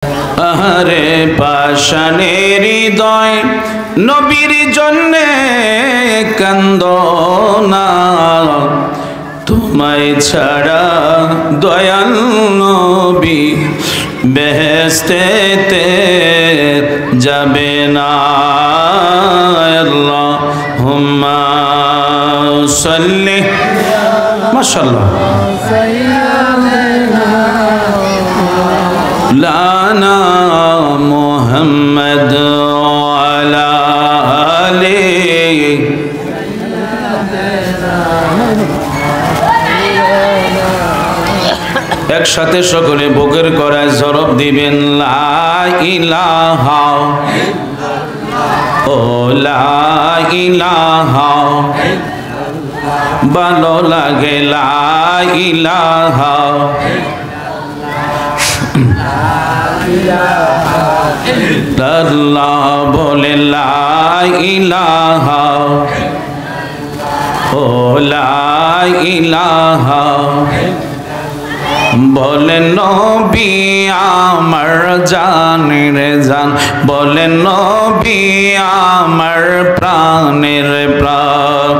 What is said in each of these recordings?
আহারে পাষাণের হৃদয় নবীর জন্যে কান্দো না, তোমায় ছাড়া দয়াল নবী বেহেশতেতে যাবে না। আল্লাহুম্মা সাল্লি মাশাআল্লাহ লানা মুহাম্মদ ওয়ালা আলিহি। একসাথে সকলে বুকের করায় জরব দিবেন লা ইলাহা ও লা ইলাহা, ভালো লাগে লা ইলাহা। আল্লাহ বলে লা ইলাহা ও লা ইলাহা, বলেন নবী আমার জানের জান, বলেন নবী আমার প্রাণের প্রাণ।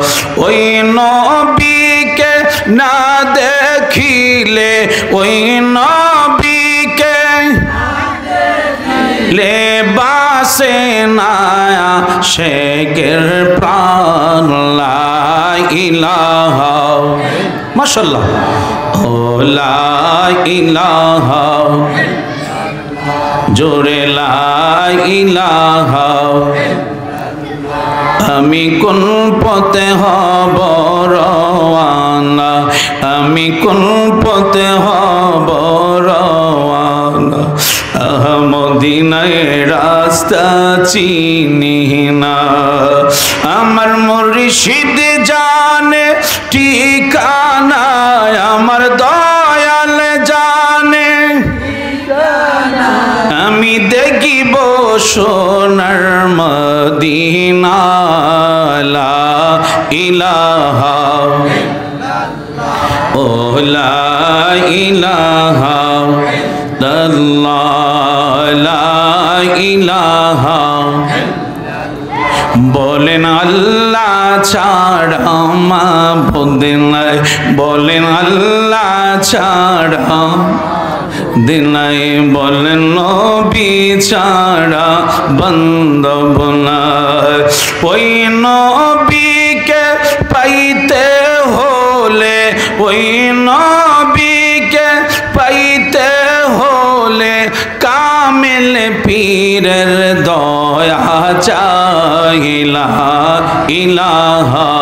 ওই নবীকে না দেখিলে, ওই নবীকে লেবাসে না শেখের প্রাণ। লা ইলাহা মাশাআল্লাহ ও লা ইলাহা, জোরে লা ইলাহা। আমি কোন পথে হব রওয়ানা, আমি কোন পথে হব রওয়ানা, মদিনায় রাস্তা চিনি না। আমার মুর্শিদ জানে ঠিকানা, আমার দয়াল জানে আমি দেখিব সোনার মদিনা। লা ইলাহা ও লা ইলাহা আল্লাহ, লা ইলাহা। বলেন আল্লাহ ছাড়া মাবুদ নাই, বলেন আল্লাহ ছাড়া দিনাই, বলেন নবী ছাড়া বান্ধব নাই। ওই নবীকে পাইতে হলে, ওই নবীকে পাইতে হলে কামেল পীরের দয়া চাই। লা ইলাহা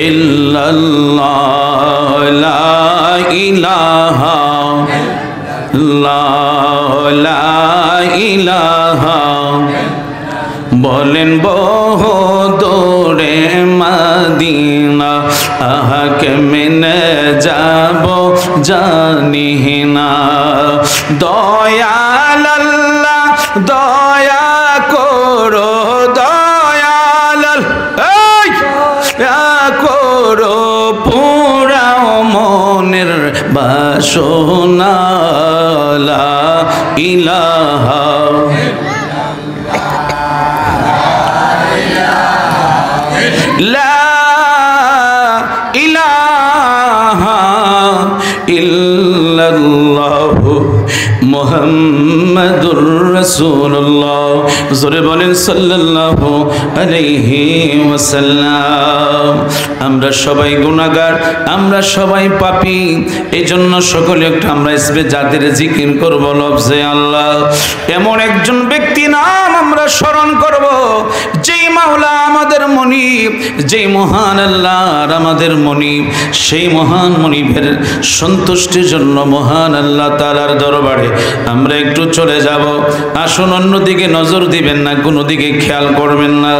ইল্লাল্লাহ, লা ইলাহা লা ইলাহা। বলেন বহু দূরে মদিনা, আহাকে মেনে যাব জানি না। দয়াল আল্লাহ দয়া করো, দয়াল করো, পুরাও মনের বাসনা। লা ইলাহা লা ইলাহা ইল্লাল্লাহু মুহাম্মাদুর রাসূলুল্লাহ। জোরে বলেন সাল্লাল্লাহু আলাইহি ওয়াসাল্লাম। আমরা সবাই গুনাহগার, আমরা সবাই পাপী, এই জন্য সকলে একটু আমরা ইসবে যাদের জিকির করব লফজে আল্লাহ। এমন একজন ব্যক্তি নাম আমরা স্মরণ করব, যেই মাওলা আমাদের মনিব, যেই মহান আল্লাহর আমাদের মনিব, সেই মহান মনিবের সন্তুষ্টির জন্য মহান আল্লাহ তাআলার দরবারে আমরা একটু চলে যাব। আসুন, অন্যদিকে নজর দিবেন না, কোনো দিকে খেয়াল করবেন না।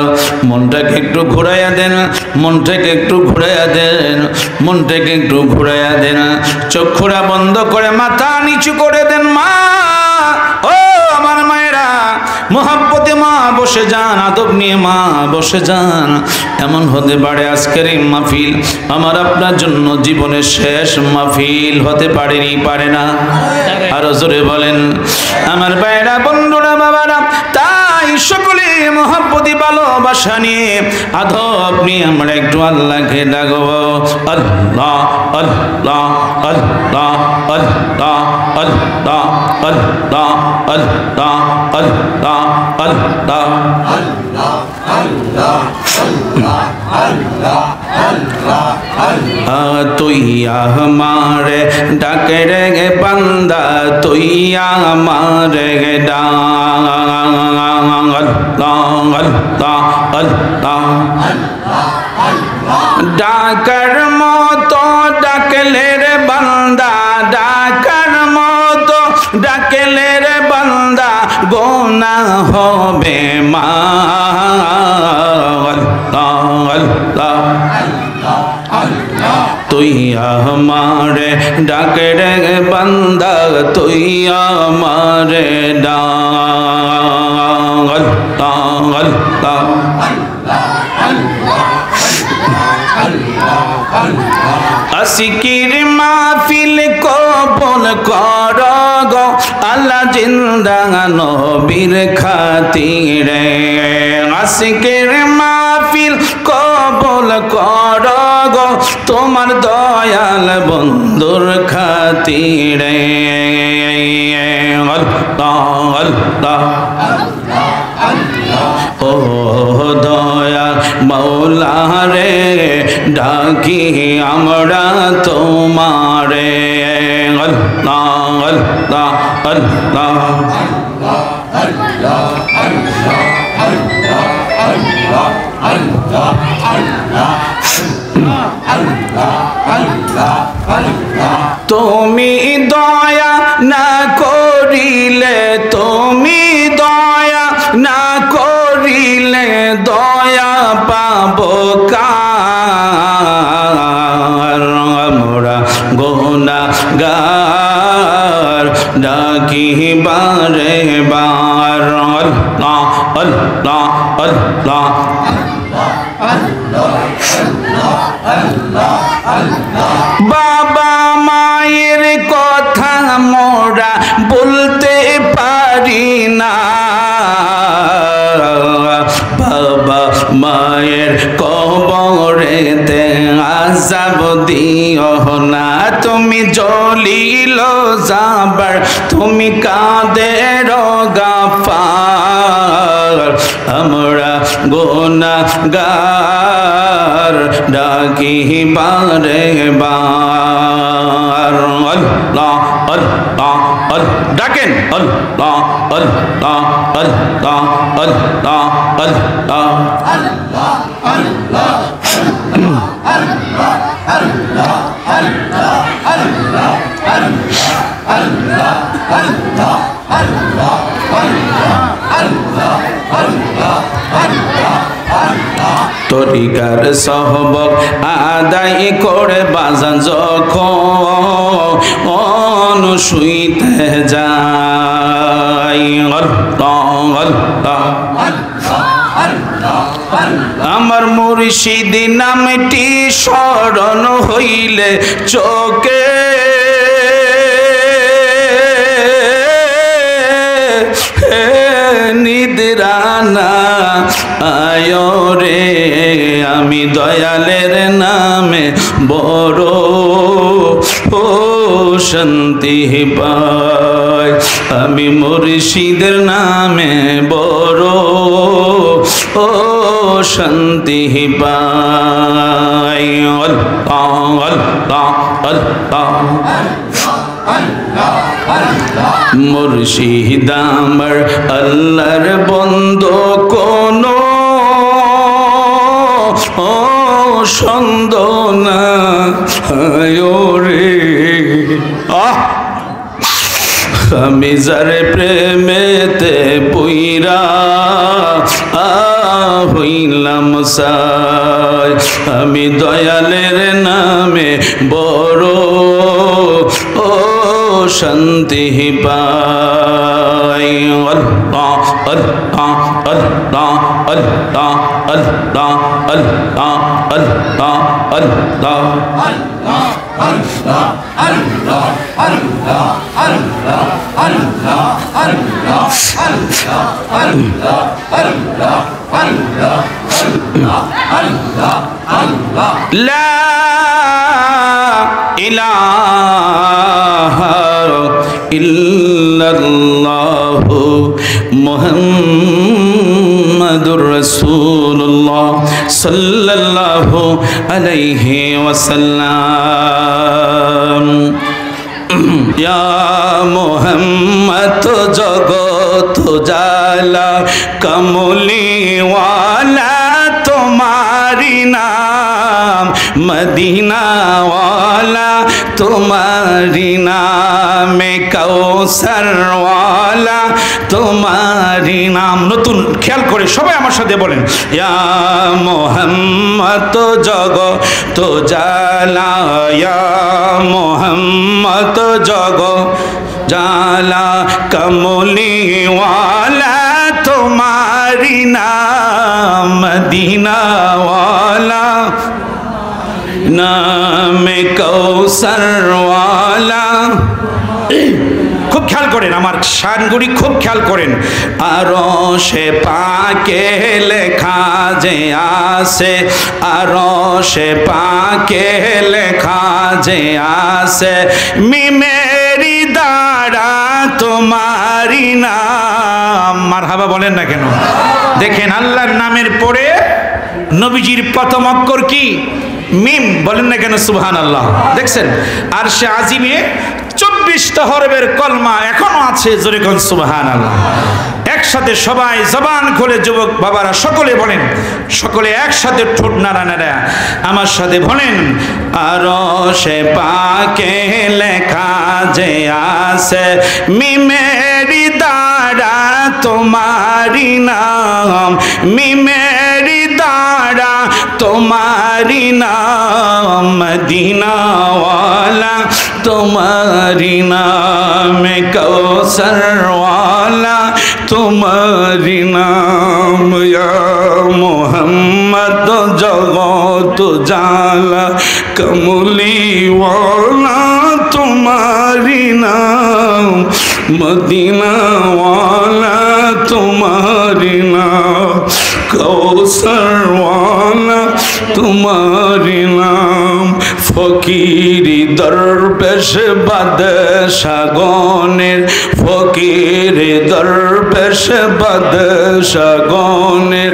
মনটাকে একটু ঘুরাইয়া দেন, মনটাকে একটু ঘুরাইয়া দেন, মনটাকে একটু ঘুরাইয়া দেন। চক্ষুরা বন্ধ করে মাথা নিচু করে দেন। মা, ও আমার মায়েরা, মোহাব্বতে মা বসে যান, আদব নিয়ে মা বসে যান। এমন হতে পারে আজকের এই মাহফিল আমার আপনার জন্য জীবনের শেষ মাহফিল হতে পারেনি, পারে না? আরো জোরে বলেন আমার ভাইরা, বন্ধুরা, বাবারা। তাই সকলে মহব্বতি ভালোবাসা নিয়ে আদব নিয়ে আমরা একটু আল্লাহকে ডাকবো। আল্লাহ আল্লাহ আল্লাহ আল্লাহ আল্লাহ আল্লাহ আল্লাহ আল্লাহ আল্লাহ তুই আমারে ডাকে রে বান্দা, তুই আমারে ডাক। ডাকার মতো ডাকলে রে বান্দা, ডাকার মতো ডাকলে রে বান্দা, গুনাহ হবে মা। তুই আমারে ডাকে রে বান্দা, তুই আমারে ডাক। আশিকির মাহফিল কবুল কর গো আল্লাহ, জিন্দা নবীর খাতিরে। আশিকির মাহফিল কবুল কর গো তোমার দয়াল বন্ধুর খাতিরে। আল্লাহ আল্লাহ ও দয়া মৌলা রে, ডাকি আমরা তোমারে। আল্লাহ আল্লাহ আল্লাহ তুমি দয়া না করিলে, তুমি দয়া না করিলে দয়া পাবো কার? আমরা গুনাহগার ডাকি বারে বার। আল্লাহ আল্লাহ আল্লাহ বাবা মায়ের কথা মোরা বলতে পারি না, বাবা মায়ের কবরেতে আযাব দিও না। তুমি জলিল জাবার, তুমি কাদের গাফার, আমরা গুনাহগার ডাকি বারে বার। আল্লাহ আল্লাহ ডাকেন আল্লাহ আল্লাহ আল্লাহ আল্লাহ আল্লাহ আল্লাহ আল্লাহ তরিকার সহবত আদায় করে বাজান যখন শুইতে যায়। আমার মুর্শিদ নামটি স্মরণ হইলে চোখে নিদ্রানা আয় রে, আমি দয়ালের নামে বড় ও শান্তি পাই, আমি মুর্শিদের নামে বড় ও শান্তি পাই। আল্লাহ আল্লাহ আল্লাহ মুর্শিদ আমার আল্লাহর বন্ধু, কোনো সন্দেহ না রে। আমি যারে প্রেমেতে পুইরা হইলাম সাই, আমি দয়ালের নামে বড় ও শান্তি পাই। আল্লাহ আল্লাহ আল্লাহ আল্লাহ আল্লাহ আল্লাহ আল্লাহ আল্লাহ লা ইলাহা ইল্লাল্লাহু মুহাম্মাদুর রাসূলুল্লাহ সাল্লাল্লাহু আলাইহি ওয়াসাল্লাম। ইয়া মুহাম্মদ জগত জালা কমলিওয়ালা তোমারি নাম, মদিনাওয়ালা তোমারি নামে, কৌসরওয়ালা তোমারি নাম। নতুন খেয়াল করে সবাই আমার সাথে বলেন, ইয়া মুহাম্মদ জগত জালা, ইয়া মুহাম্মদ জগত জালা কমলিওয়ালা তোমারি নাম, মদিনাওয়ালা নামে, কৌসরওয়ালা। খুব খেয়াল করেন, আমার শানগুড়ি খুব খেয়াল করেন। আরশে পাকে লেখা যে আছে, আরশে পাকে লেখা যে আছে, মিমেরি দ্বারা তোমারি নাম। মারহাবা বলেন না কেন? দেখেন আল্লাহর নামের পরে নবীজির প্রথম অক্ষর কি? মিম। বলেন না কেন সুবহানাল্লাহ? দেখছেন আরশে আজিমে 24টা হরফের কলমা এখনো আছে, জোরে কোন সুবহানাল্লাহ। একসাথে সবাই জবান খুলে যুবক বাবারা সকলে বলেন, সকলে একসাথে ঠোঁট নাড়া নাড়া আমার সাথে বলেন, আরশে পাকে লেখা যে আছে, মিমেরি দ্বারা তোমারি নাম, মিমেরি দ্বারা তোমারি নাম, মদিনাওয়ালা তোমারি নাম, কৌসরওয়ালা তোমারি নাম। ইয়া মুহাম্মদ জগত জালা কমলিওয়ালা তোমারি নাম, মদিনাওয়ালা তোমারি নাম, কৌসরওয়ালা তোমারি নাম। ফকিরি দরবেশ বাদশাগণের, ফকিরি দরবেশ বাদশাগণের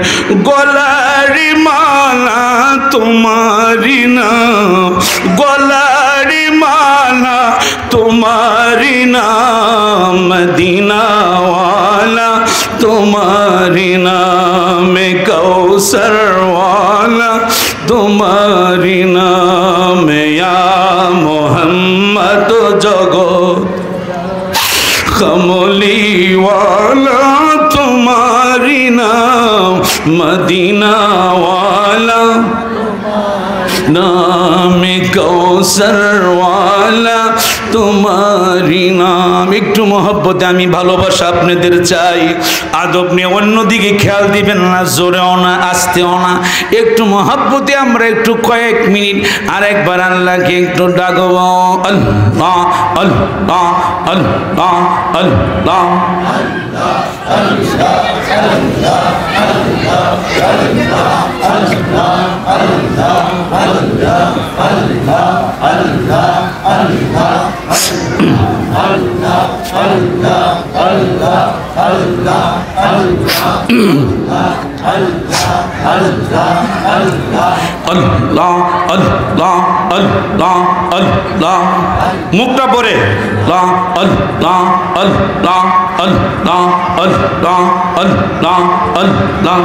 গলারি মালা তোমারি নাম, গলারি মালা তোমারি নাম, মদিনাওয়ালা তোমারি নাম, কৌসরওয়ালা তোমারি নাম। ইয়া মুহাম্মদ জগত কমলিওয়ালা তোমারি নাম, মদিনাওয়ালা নামে, কৌসরওয়ালা তোমারি নাম। একটু মহব্বতে আমি ভালোবাসা আপনাদের চাই, আদব নিয়ে অন্যদিকে খেয়াল দিবেন না, জোরেও না আস্তেও না, একটু মহব্বতে আমরা একটু কয়েক মিনিট আরেকবার আল্লাহকে একটু ডাকব। আল্লাহ আল্লাহ আল্লাহ আল্লাহ আল্লাহ আল্লাহ আল্লাহ আল্লাহ। মুখটা পড়ে আল্লাহ আল্লাহ আল্লাহ আল্লাহ আল্লাহ আল্লাহ আল্লাহ।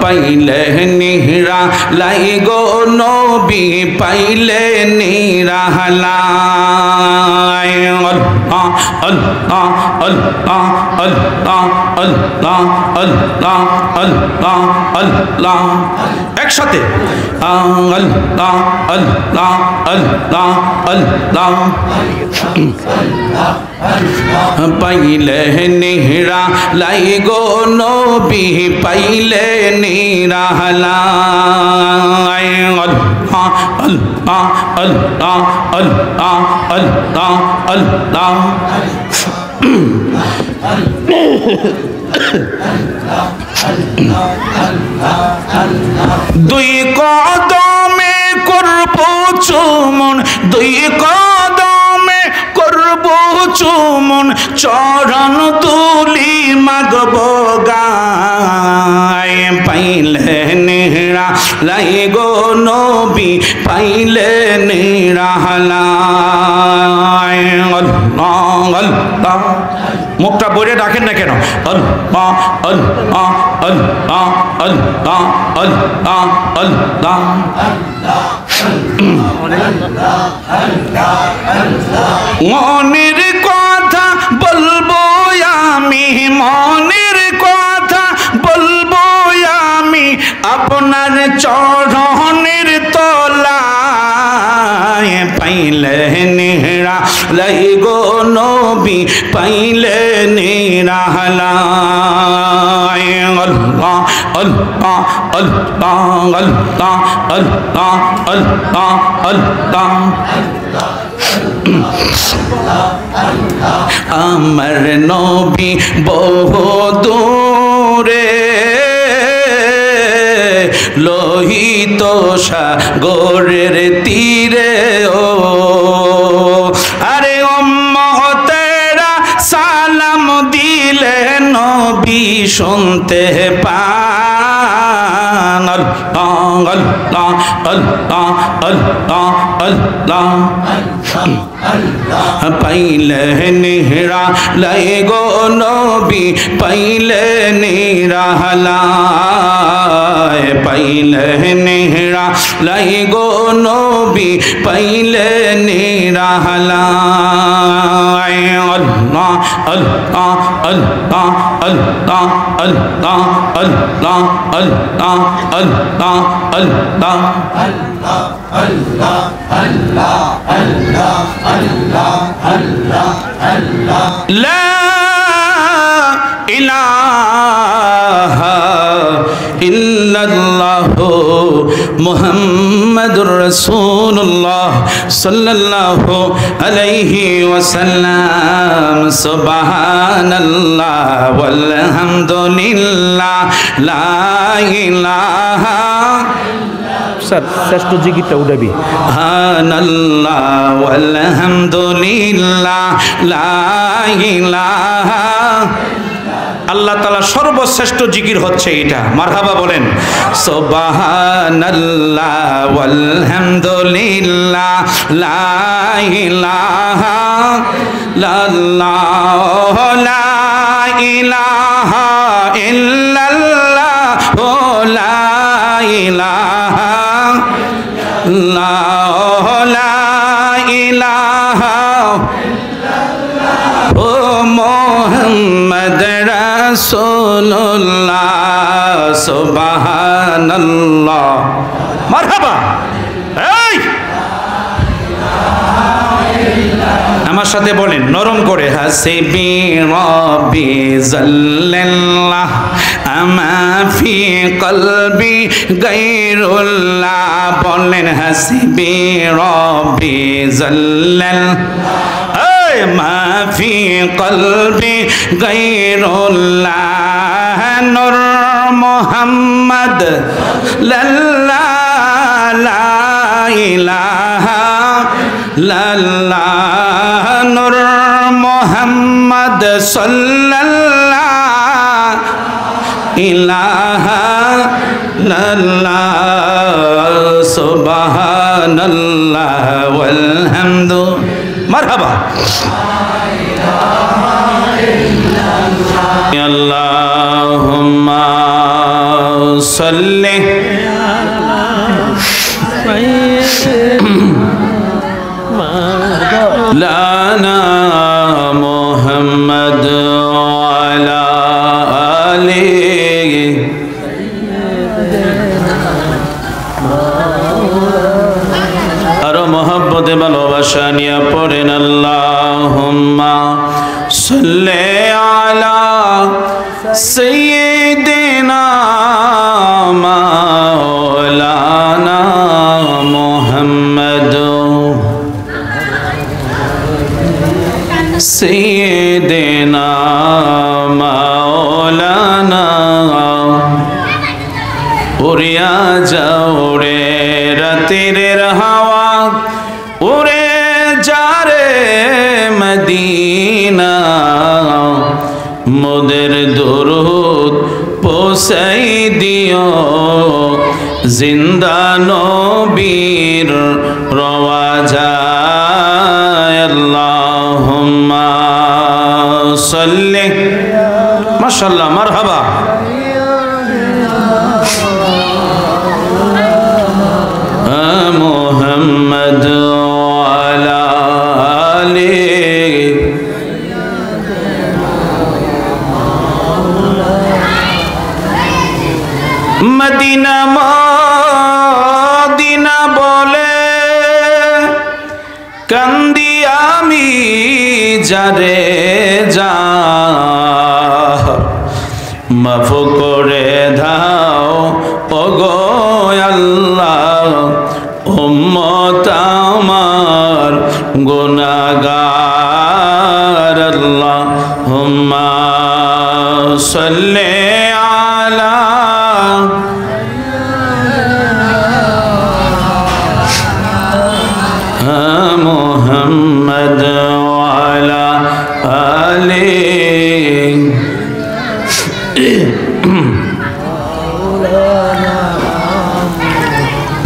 পাইলে নিহরা লাই গো নবী, পাইলে নিরা লাই। আল্লাহ আল্লাহ আল্লাহ আল্লাহ আল্লাহ আল্লাহ আল্লাহ আল্লাহ একসাথে আল্লাহ আল্লাহ আল্লাহ আল্লাহ পাইলে নিহরা লাই গো নবী পাইলে নিরালাই আল্লাহ আল্লাহ আল্লাহ আল্লাহ আল্লাহ আল্লাহ দুই কদমে করব চুমন দুই কদমে করব চুমন চরণ তুলি মাগব গায় পাইলে নেহরা লাই গো নবী পাইলে নিরালাই আল্লাহ আল্লাহ মুখটা বইরে ডাকেন না কেন আল্লাহ আল্লাহ আল্লাহ আল্লাহ আল্লাহ আল্লাহ মনের কথা বলবো আমি মনের কথা বলবো আমি আপনার চরণের তলায় পাইলে নেহরা লাই গো নবী পাইলে নিরালাই আল্লাহ আল্লাহ আল্লাহ আল্লাহ আল্লাহ আল্লাহ আল্লাহ আমার নবী বহু দূরে লোহিত সাগরের তীরে ও আরে উম্মতেরা সালাম দিলে নবী শুনতে পান আল্লাহ আল্লাহ আল্লাহ আল্লাহ আল্লাহ পাইলে নেহরা লাই গো নবী পাইলে নিরালাই পাইলে নেহরা লাই গো নবী পাইলে নিরালাই আল্লাহ আল্লাহ আল্লাহ আল্লাহ আল্লাহ আল্লাহ আল্লাহ আল্লাহ আল্লাহ আল্লাহ আল্লাহ আল্লাহ আল্লাহ আল্লাহ আল্লাহ লা ইলাহা ইল্লাল্লাহ মুহাম্মাদুর রাসূলুল্লাহ সাল্লাল্লাহু আলাইহি ওয়াসাল্লাম সুবহানাল্লাহ ওয়ালহামদুলিল্লাহ লা ইলাহা স্যার শ্রেষ্ঠ জিকিরটা উঠাবি সুবহানাল্লাহ আলহামদুলিল্লাহ লা ইলাহা আল্লাহ তাআলা সর্বশ্রেষ্ঠ জিকির হচ্ছে এটা মারহাবা বলেন সুবহানাল্লাহ আলহামদুলিল্লাহ লা ইলাহা ইল্লাল্লাহ লা ইলাহা ইল্লাল্লাহ লা ইলাহা লা ইলাহা ও মুহাম্মদ রাসূলুল্লাহ সুবহানাল্লাহ মারহাবা এই আমার সাথে বলেন নরম করে হাসিবি রাব্বি জাল্লাল্লাহ আমা ফি কলবি গায়রুল্লাহ বলেন হাসিবি রাব্বি জাল্লাল্লাহ এই মা ফি কলবি গায়রুল্লাহ নূর মুহাম্মদ লা ইলাহা ইল্লাল্লাহ নূর মুহাম্মদ সাল্লাল্লাহু ইলাহা ইল্লাল্লাহ সুবহানাল্লাহ ওয়ালহামদু মারহাবা আল্লাহুম্মা সাল্লি লানা মহব্বতে ভালোবাসা নিয়ে পড়েন আল্লাহুম্মা সাল্লি আলা সাইয়্যিদিনা মাওলানা মুহাম্মদ সাইয়্যিদিনা মাওলানা উড়িয়া যাও রে রাতের হাওয়া উড়ে যা রে মদিনা মোদের দুরুদ পৌঁছাই দিও জিন্দা নবীর রওয়াজায় আল্লাহুম্মা সাল্লি মাশাআল্লাহ মারহাবা মুহাম্মদ ওয়ালা আলি মদিনা মদিনা বলে কান্দি আমি যারে যা মাফ করে দাও ওগো আল্লাহ উম্মত আমার গুনাহগার আল্লাহুম্মা সাল্লি আলা মুহাম্মদ ওয়ালা আলি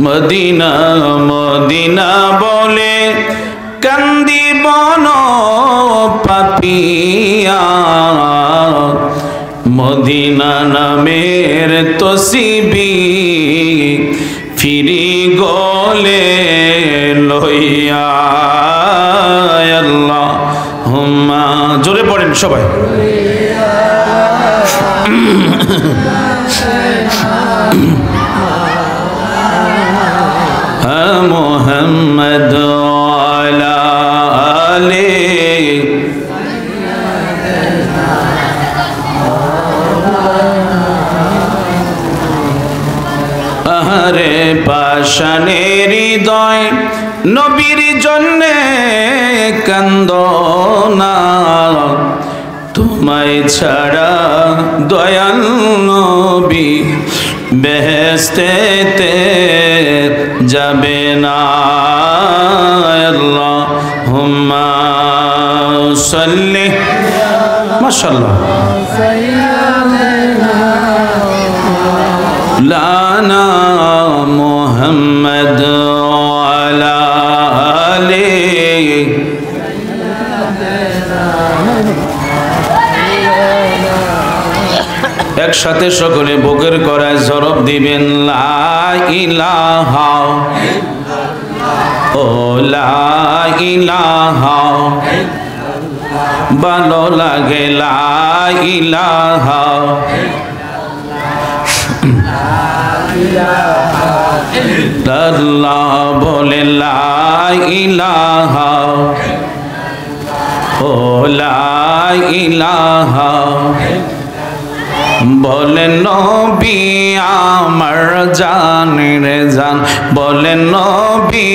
মদিনা মদিনা বলে কান্দি বন পাপিয়া মদিনা নামের তসবিহ ফিরি গলে লইয়া আল্লাহুম্মা জোরে পড়েন সবাই মুহাম্মদ ওয়ালা আলি আহারে পাষাণের হৃদয় নবীর জন্যে কান্দনা তোমায় ছাড়া দয়াল নবী বেহেশতেতে যাবে না আল্লাহুম্মা সাল্লি মাশাআল্লাহ লানা মুহাম্মদ ওয়ালা আলি একসাথে সকলে বুকের করায় জরব দিবেন লা ইলাহা ও লা ইলাহা ভালো লাগে লা ইলাহা আল্লাহ বলে লা ইলাহা ও লা ইলাহা বলেন নবী আমার জানের জান বলেন নবী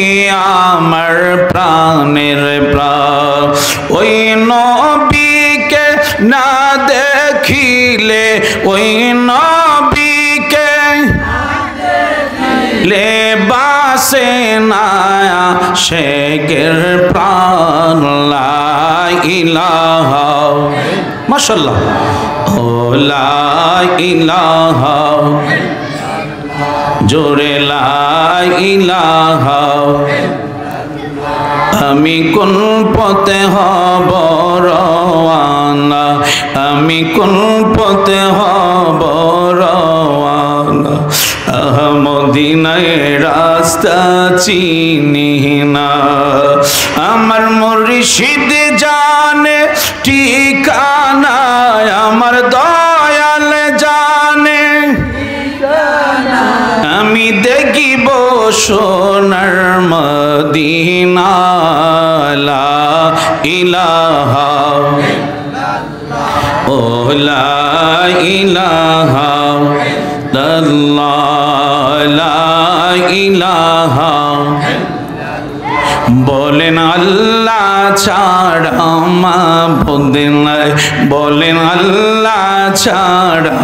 আমার প্রাণের প্রাণ ওই নবীকে না দেখিলে ওই নবীকে লেবাসে না শেখের প্রাণ লা ইলাহা মাশাআল্লাহ ও লা ইলাহা জোরে লা ইলাহা আমি কোন পথে হব রওয়ানা আমি কোন পথে হব রওয়ানা মদিনায় রাস্তা চিনি না আমার মুর্শিদ জানে ঠিকানা আমার দয়াল জানে আমি দেখি থাকিব সোনার মদিনা লা ইলাহা ও লা ইলাহা ইল্লাল্লাহ লা ইলাহা বলেন আল্লাহ ছাড়া মাবুদ নাই, বলেন আল্লাহ ছাড়া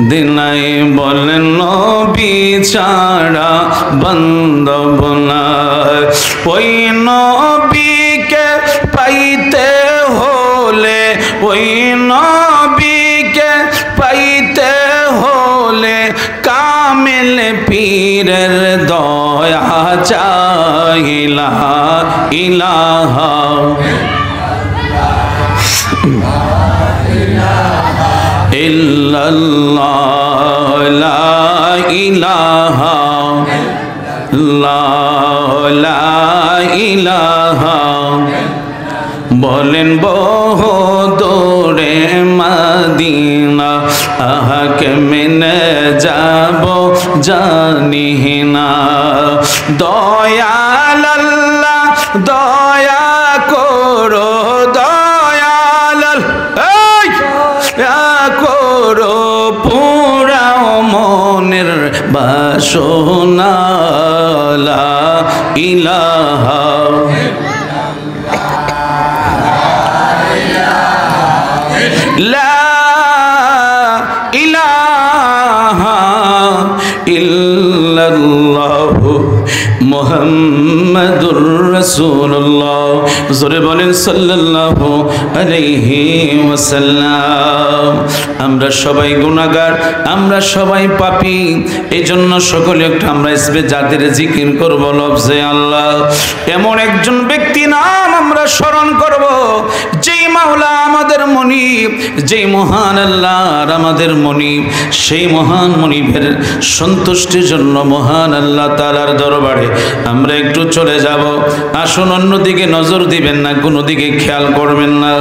দিনাই, বলেন নবী ছাড়া বান্ধব নাই। ওই নবীকে পাইতে হলে, ওই নবীকে পাইতে হলে কামেল পীরের দয়া চাইলা ইলাহা ইল্লাল্লাহ লা ইলাহা লা ইলাহা বলেন বহু দূরে মদিনা আহাকে মেনে যাব জানি না। দয়াল আল্লাহ দয়া করো, দয়াল দয়া করো পুরাও মনের বাসনা লা ইলাহা লা ইলাহা ইল্লাল্লাহু মুহাম্মাদুর রাসূলুল্লাহ। জোরে বলেন সাল্লাল্লাহু আলাইহি ওয়াসাল্লাম। আমরা সবাই গুনাহগার, আমরা সবাই পাপী, এই জন্য সকলে একটু আমরা ইসবে জাতির জিকির করব লফজে আল্লাহ। এমন একজন ব্যক্তি নাম আমরা স্মরণ করব যেই মাওলা আমাদের মনিব, যেই মহান আল্লাহর আমাদের মনিব, সেই মহান মনিবের সন্তুষ্টির জন্য মহান আল্লাহ তাআলার দরবারে আমরা একটু চলে যাব। আসুন, অন্যদিকে নজর দিবেন না, কোনো দিকে খেয়াল করবেন না।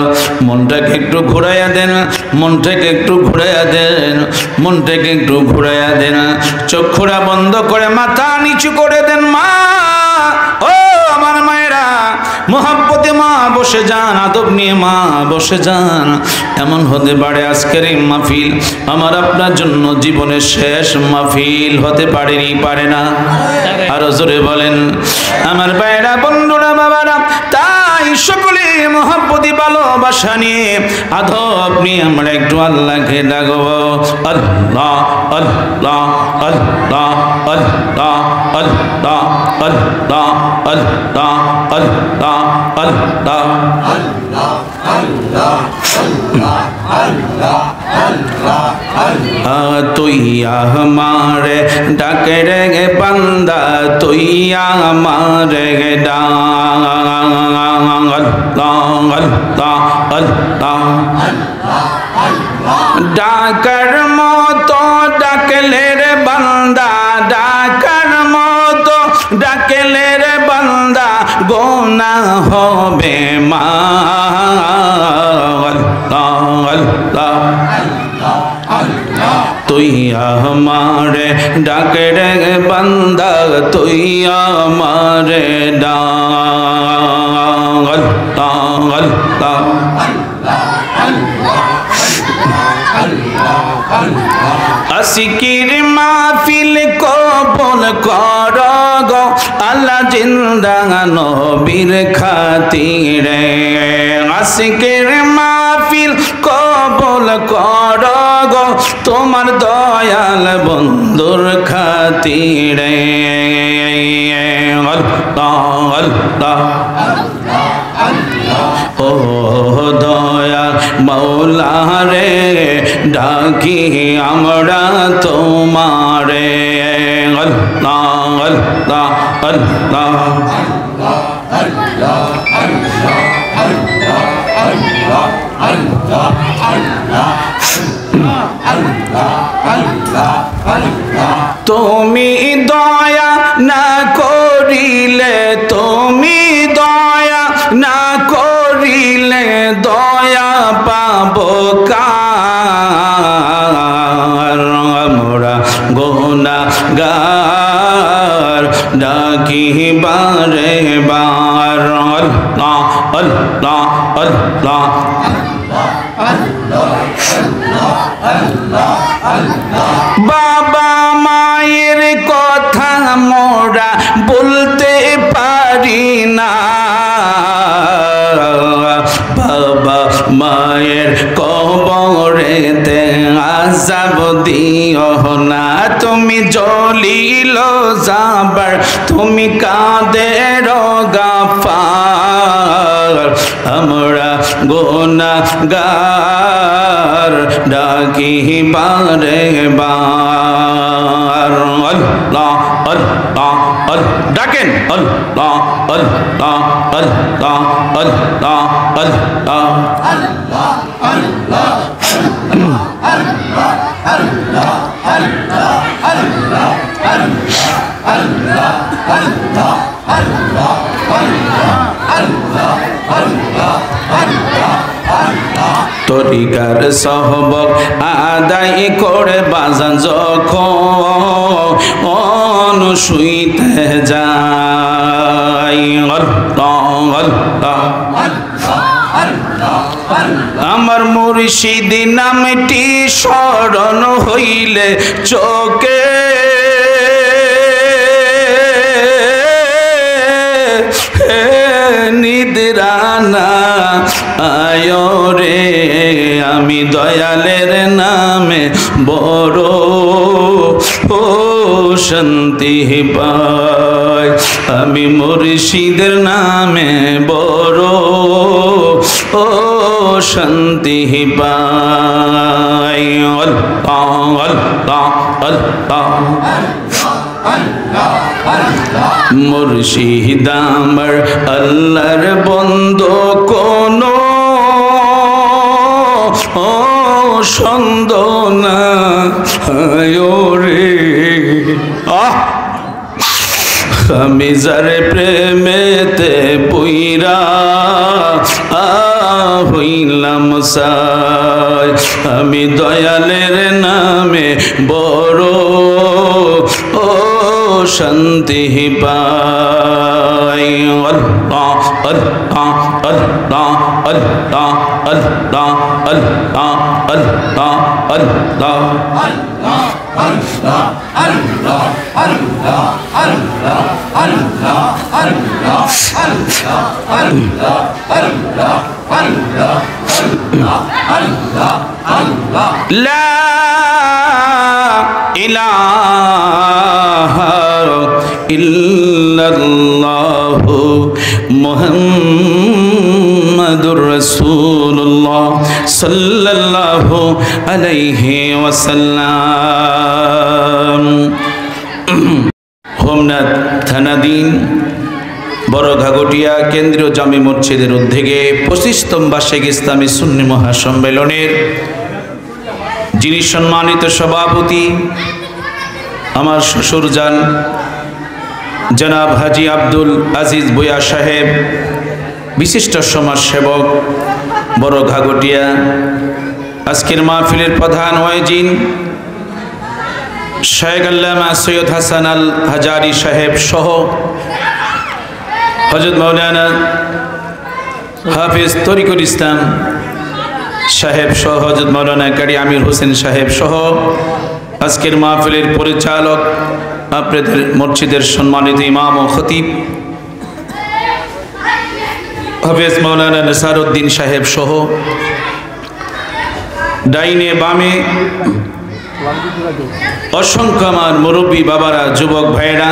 মনটাকে একটু ঘুরাইয়া দেন, মনটাকে একটু ঘুরাইয়া দেন, মনটাকে একটু ঘুরাইয়া দেন। চক্ষুরা বন্ধ করে মাথা নিচু করে দেন। মা, ও আমার মায়েরা, মোহাব্বতে মা বসে যান, আদব নিয়ে মা বসে যান। এমন হতে পারে আজকের এই মাহফিল আমার আপনার জন্য জীবনের শেষ মাহফিল হতে পারেনি, পারে না? আরো জোরে বলেন আমার ভাইরা, বন্ধুরা, বাবারা। তাই সকলে মোহাব্বতি ভালোবাসা নিয়ে আদব নিয়ে আমরা একটু আল্লাহকে ডাকবো। আল্লাহ আল্লাহ আল্লাহ আল্লাহ আল্লাহ আল্লাহ আল্লাহ আল্লাহ আল্লাহ আল্লাহ তুই আমারে ডাকে রে বান্দা, তুই আমারে ডাক। ডাকার মতো ডাকলে রে বান্দা, ডাকার মতো ডাকলে রে বান্দা, গোনাহ হবে মা। তুই আমারে ডাকে রে বান্দা, তুই আমারে ডাক। আশিকির মাহফিল কবুল কর গো আল্লাহ, জিন্দা নবীর খাতিরে। আশিকির মাহফিল কবুল কর গো তোমার দয়াল বন্ধুর খাতিরে। আল্লাহ আল্লাহ ও দয়াল মৌলা রে, ডাকি আমরা তোমারে। আল্লাহ আল্লাহ আল্লাহ তুমি দয়া না করিলে, তুমি দয়া না করিলে দয়া পাবো কার? আমরা গুনাহগার গার ডাকি বারে বার আল্লাহ আল্লাহ আল্লাহ বাবা মায়ের কথা মোরা বলতে পারি না, বাবা মায়ের কবরেতে আযাব দিও না, তুমি জলিল জাবার তুমি কাদের গাফার, আমরা গুনাহগার ডাকি বারে বার আল্লাহ আল্লাহ আল্লাহ ডাকেন আল্লাহ আল্লাহ আল্লাহ আল্লাহ আল্লাহ আল্লাহ আল্লাহ আল্লাহ আল্লাহ আল্লাহ আল্লাহ আল্লাহ আল্লাহ আল্লাহ তরিকার সহবত আদায় করে বাজান যখন শুইতে যায় আমার মুর্শিদ নামটি স্মরণ হইলে চোখে নিদ্রানা আয় রে, আমি দয়ালের নামে বড় ও শান্তি পাই, আমি মুর্শিদের নামে বড় ও শান্তি পাই আল্লাহ আল্লাহ আল্লাহ মুর্শিদ আমার আল্লাহর বন্ধু কোনো সন্দ না রে, আমি যারে প্রেমেতে পুইরা হইলাম সাই, আমি দয়ালের নামে বড় ও শান্তি পাই আল্লাহ আল্লাহ আল্লাহ আল্লাহ আল্লাহ আল্লাহ আল্লাহ আল্লাহ আল্লাহ আল্লাহ আল্লাহ আল্লাহ আল্লাহ আল্লাহ আল্লাহ আল্লাহ আল্লাহ আল্লাহ আল্লাহ লা ইলাহা ইল্লাল্লাহ মুহাম্মাদুর রাসূলুল্লাহ সাল্লাল্লাহু আলাইহি ওয়াসাল্লাম। হোমনাথ থানাধীন বড় ঘাগটিয়া কেন্দ্রীয় জামে মসজিদের উদ্যোগে 25তম বার্ষিক ইসলামী সুন্নি মহাসম্মেলনের যিনি সম্মানিত সভাপতি আমার শ্বশুরজান জনাব হাজী আব্দুল আজিজ ভূঁইয়া সাহেব, বিশিষ্ট সমাজসেবক বড় ঘাগটিয়া, আজকের মাহফিলের প্রধান ওয়াইজিন শেখ আল্লামা সৈয়দ হাসান আল হাজারি সাহেব সহ হযরত মাওলানা হাফিজ তরিকুল ইসলাম সাহেব সহ হযরত মাওলানা কারি আমির হোসেন সাহেব সহ আজকের মাহফিলের পরিচালক আপনাদের মসজিদের সম্মানিত ইমাম ও খতিব হাফিজ মাওলানা নাসারউদ্দিন সাহেব সহ ডাইনে বামে অসংখ্য আমার মুরব্বী বাবারা, যুবক ভাইয়েরা,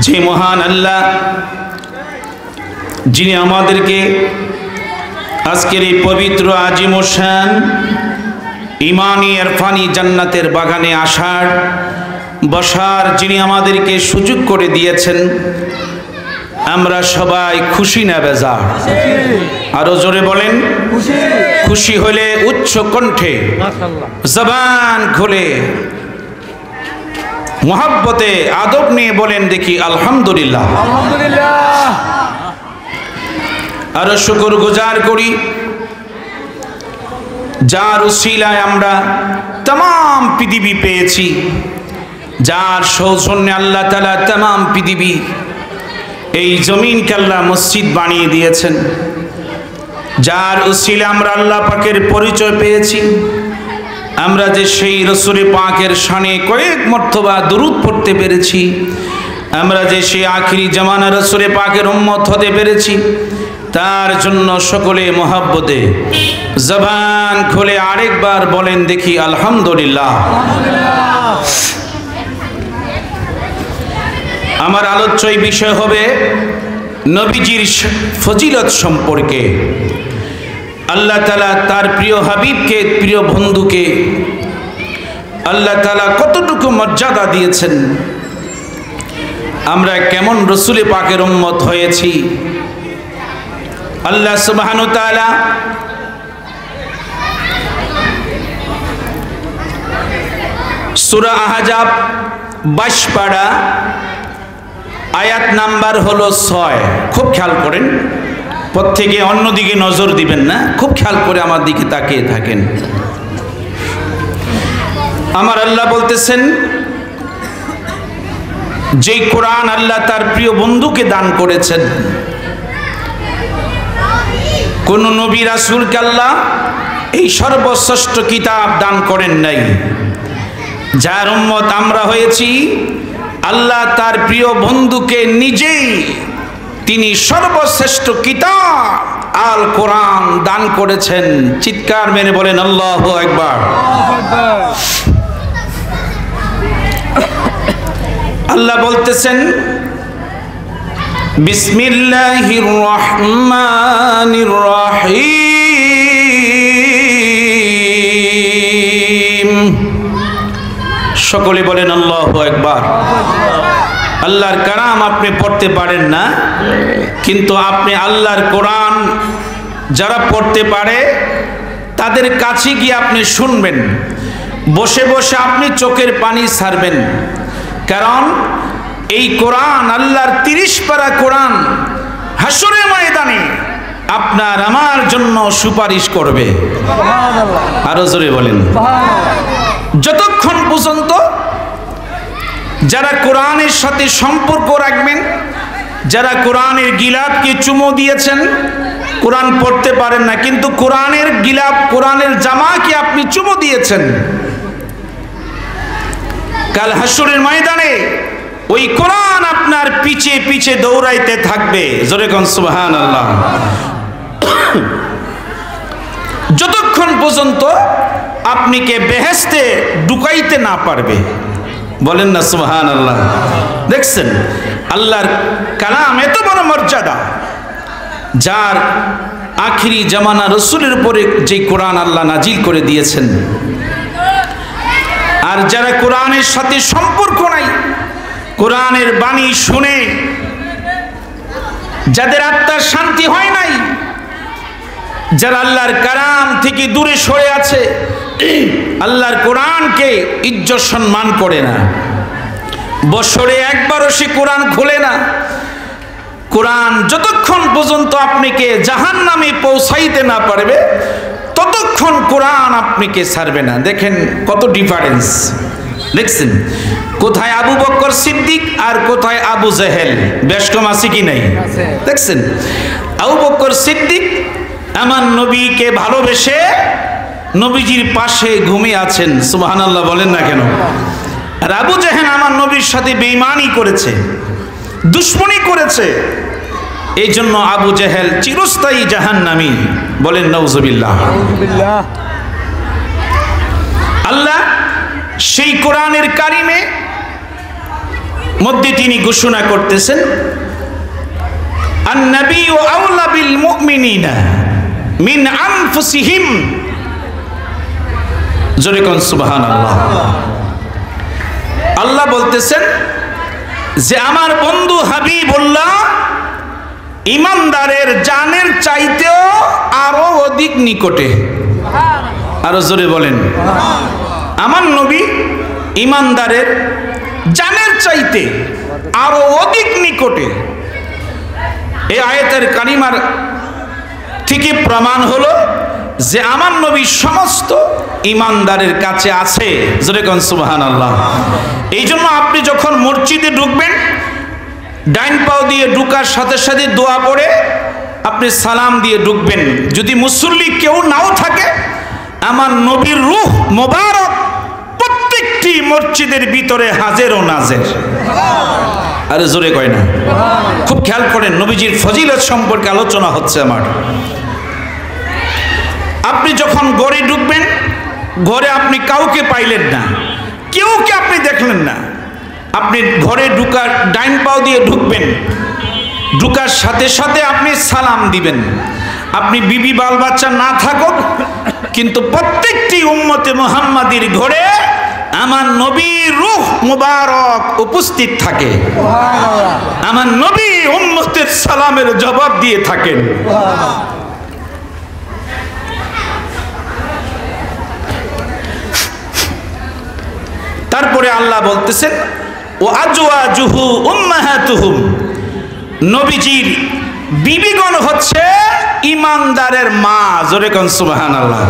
যে মহান আল্লাহ যিনি আমাদেরকে আজকের এই পবিত্র আজিমুশান ইমানি ইরফানি জান্নাতের বাগানে আসার বসার যিনি আমাদেরকে সুযোগ করে দিয়েছেন, আমরা সবাই খুশি না বেজার? আরো জোরে বলেন খুশি হলে উচ্চ কণ্ঠে জবান খুলে মোহাব্বতে আদব নিয়ে বলেন দেখি আলহামদুলিল্লাহ। আরো শুকর গুজার করি যার উসিলায় আমরা तमाम পৃথিবী পেয়েছি, যার সৌজন্যে আল্লাহ তাআলা तमाम পৃথিবী এই জমিনকে আল্লাহ মসজিদ বানিয়ে দিয়েছেন, যার উসিলে আমরা আল্লাহ পাকের পরিচয় পেয়েছি। আমরা যে সেই রাসূল পাকের শানে কয়েক মর্তবা দুরূদ পড়তে পেরেছি, আমরা যে সেই আখিরি জামানা রাসূল পাকের উম্মত হতে পেরেছি, তার জন্য সকলে মহব্বতে জবান খুলে আরেকবার বলেন দেখি আলহামদুলিল্লাহ। আমার আলোচ্য বিষয় হবে নবীজির ফজিলত সম্পর্কে। আল্লাহ তাআলা তার প্রিয় হাবিবকে, প্রিয় বন্ধুকে আল্লাহ তাআলা কতটুকু মর্যাদা দিয়েছেন, আমরা কেমন রাসূল পাকের উম্মত হয়েছি। আল্লাহ সুবহানাহু ওয়া তাআলা সূরা আহজাব 22 পারা আয়াত নাম্বার হলো 6। খুব খেয়াল করেন, প্রত্যেকে অন্যদিকে নজর দিবেন না, খুব খেয়াল করে আমার দিকে তাকিয়ে থাকেন। আমার আল্লাহ বলতেছেন, যেই কোরআন আল্লাহ তার প্রিয় বন্ধুকে দান করেছেন, কোন নবী রাসূলকে আল্লাহ এই সর্বশ্রেষ্ঠ কিতাব দান করেন নাই। যার উম্মত আমরা হয়েছি, আল্লাহ তার প্রিয় বন্ধুকে নিজেই তিনি সর্বশ্রেষ্ঠ কিতাব আল কোরআন দান করেছেন। চিৎকার মেরে বলেন আল্লাহু আকবার। আল্লাহ বলতেছেন, বিসমিল্লাহির রহমানির রহিম। সকলে বলেন আল্লাহু আকবার। আল্লাহর কালাম আপনি পড়তে পারেন না, কিন্তু আপনি আল্লাহর কোরআন যারা পড়তে পারে তাদের কাছে গিয়ে আপনি শুনবেন, বসে বসে আপনি চোখের পানি ছাড়বেন। কারণ এই কোরআন আল্লাহর 30 পারা কোরআন হাসরের ময়দানে আপনার আমার জন্য সুপারিশ করবে। আরো জোরে বলেন। যতক্ষণ পর্যন্ত যারা কোরআনের সাথে সম্পর্ক রাখবেন, যারা কোরআনের গিলাফকে চুমো দিয়েছেন, কোরআন পড়তে পারেন না কিন্তু কোরআনের গিলাফ, কোরআনের জামাকে আপনি চুমো দিয়েছেন, কাল হাসরের ময়দানে ওই কোরআন আপনার পিছে পিছে দৌড়াইতে থাকবে। জোরে কোন সুবহানাল্লাহ। যতক্ষণ পর্যন্ত আপনিকে বেহেশতে ঢুকাইতে না পারবে। বলেন না সুবহানাল্লাহ। দেখছেন আল্লাহর কালাম এত বড় মর্যাদা, যার আখিরি জামানা রাসূলের উপরে যে কোরআন আল্লাহ নাজিল করে দিয়েছেন। আর যারা কোরআনের সাথে সম্পর্ক নাই, কোরআনের বাণী শুনে যাদের আত্মার শান্তি হয় নাই, যারা আল্লাহর কালাম থেকে দূরে সরে আছে, আল্লাহর কোরআনকে ইজ্জত সম্মান করে না, বছরে একবারও সে কোরআন খোলে না, কোরআন যতক্ষণ পর্যন্ত আপনাকে জাহান্নামে পৌঁছাইতে না পারবে ততক্ষণ কোরআন আপনাকে ছাড়বে না। দেখেন কত ডিফারেন্স। দেখছেন কোথায় আবু বকর সিদ্দিক আর কোথায় আবু জেহেল, বেশ কম আছে কি নাই? দেখছেন আবু বকর সিদ্দিক আমার নবীকে ভালোবেসে নবীজির পাশে ঘুমিয়ে আছেন, সুবহানাল্লাহ বলেন না কেন? আর আবু জেহেল আমার নবীর সাথে বেঈমানি করেছে, দুশমনি করেছে, এই জন্য আবু জেহেল চিরস্থায়ী জাহান্নামী। বলেন নাউজুবিল্লাহ। আল্লাহ সেই কোরআনের কারিমে মধ্যে তিনি ঘোষণা করতেছেন, আন-নাবিয়্যু আওলা বিল মুমিনিনা মিন আনফুসিহিম। জোরে কোন সুবহানাল্লাহ। আল্লাহ বলতেছেন যে আমার বন্ধু হাবিবুল্লাহ ইমানদারের জানের চাইতেও আরো অধিক নিকটে। আরো জোরে বলেন। আমার নবী ইমানদারের জানের চাইতে আরো অধিক নিকটে। এই আয়াতের কারিমার থেকে প্রমাণ হলো যে আমার নবী সমস্ত ইমানদারের কাছে আছে। জোরে কোন সুবহানাল্লাহ। এই জন্য মসজিদে ঢুকবেন, ডাইন পাও দিয়ে ঢুকার সাথে সাথে দোয়া পড়ে আপনি সালাম দিয়ে ঢুকবেন। যদি মুসল্লি কেউ নাও থাকে, আমার নবীর রূহ মোবারক প্রত্যেকটি মসজিদের ভিতরে হাজের ও নাজের। আরে জোরে কয় না? খুব খেয়াল করেন, নবীজির ফজিলত সম্পর্কে আলোচনা হচ্ছে আমার। আপনি যখন ঘরে ঢুকবেন, ঘরে আপনি কাউকে পাইলেন না, কেউকে আপনি দেখলেন না, আপনি ঘরে ঢুকার ডাইন পাও দিয়ে ঢুকবেন, ঢুকার সাথে সাথে আপনি সালাম দিবেন। আপনি বিবি বাল বাচ্চা না থাকুক, কিন্তু প্রত্যেকটি উম্মতে মুহাম্মাদির ঘরে আমার নবীর রূহ মুবারক উপস্থিত থাকে। আমার নবী উম্মতের সালামের জবাব দিয়ে থাকেন। তারপরে আল্লাহ বলতেছেন, ও আজওয়াজুহু উম্মাহাতুহুম, নবীজির বিবিগণ হচ্ছে ঈমানদারের মা। জোরে কোন সুবহানাল্লাহ।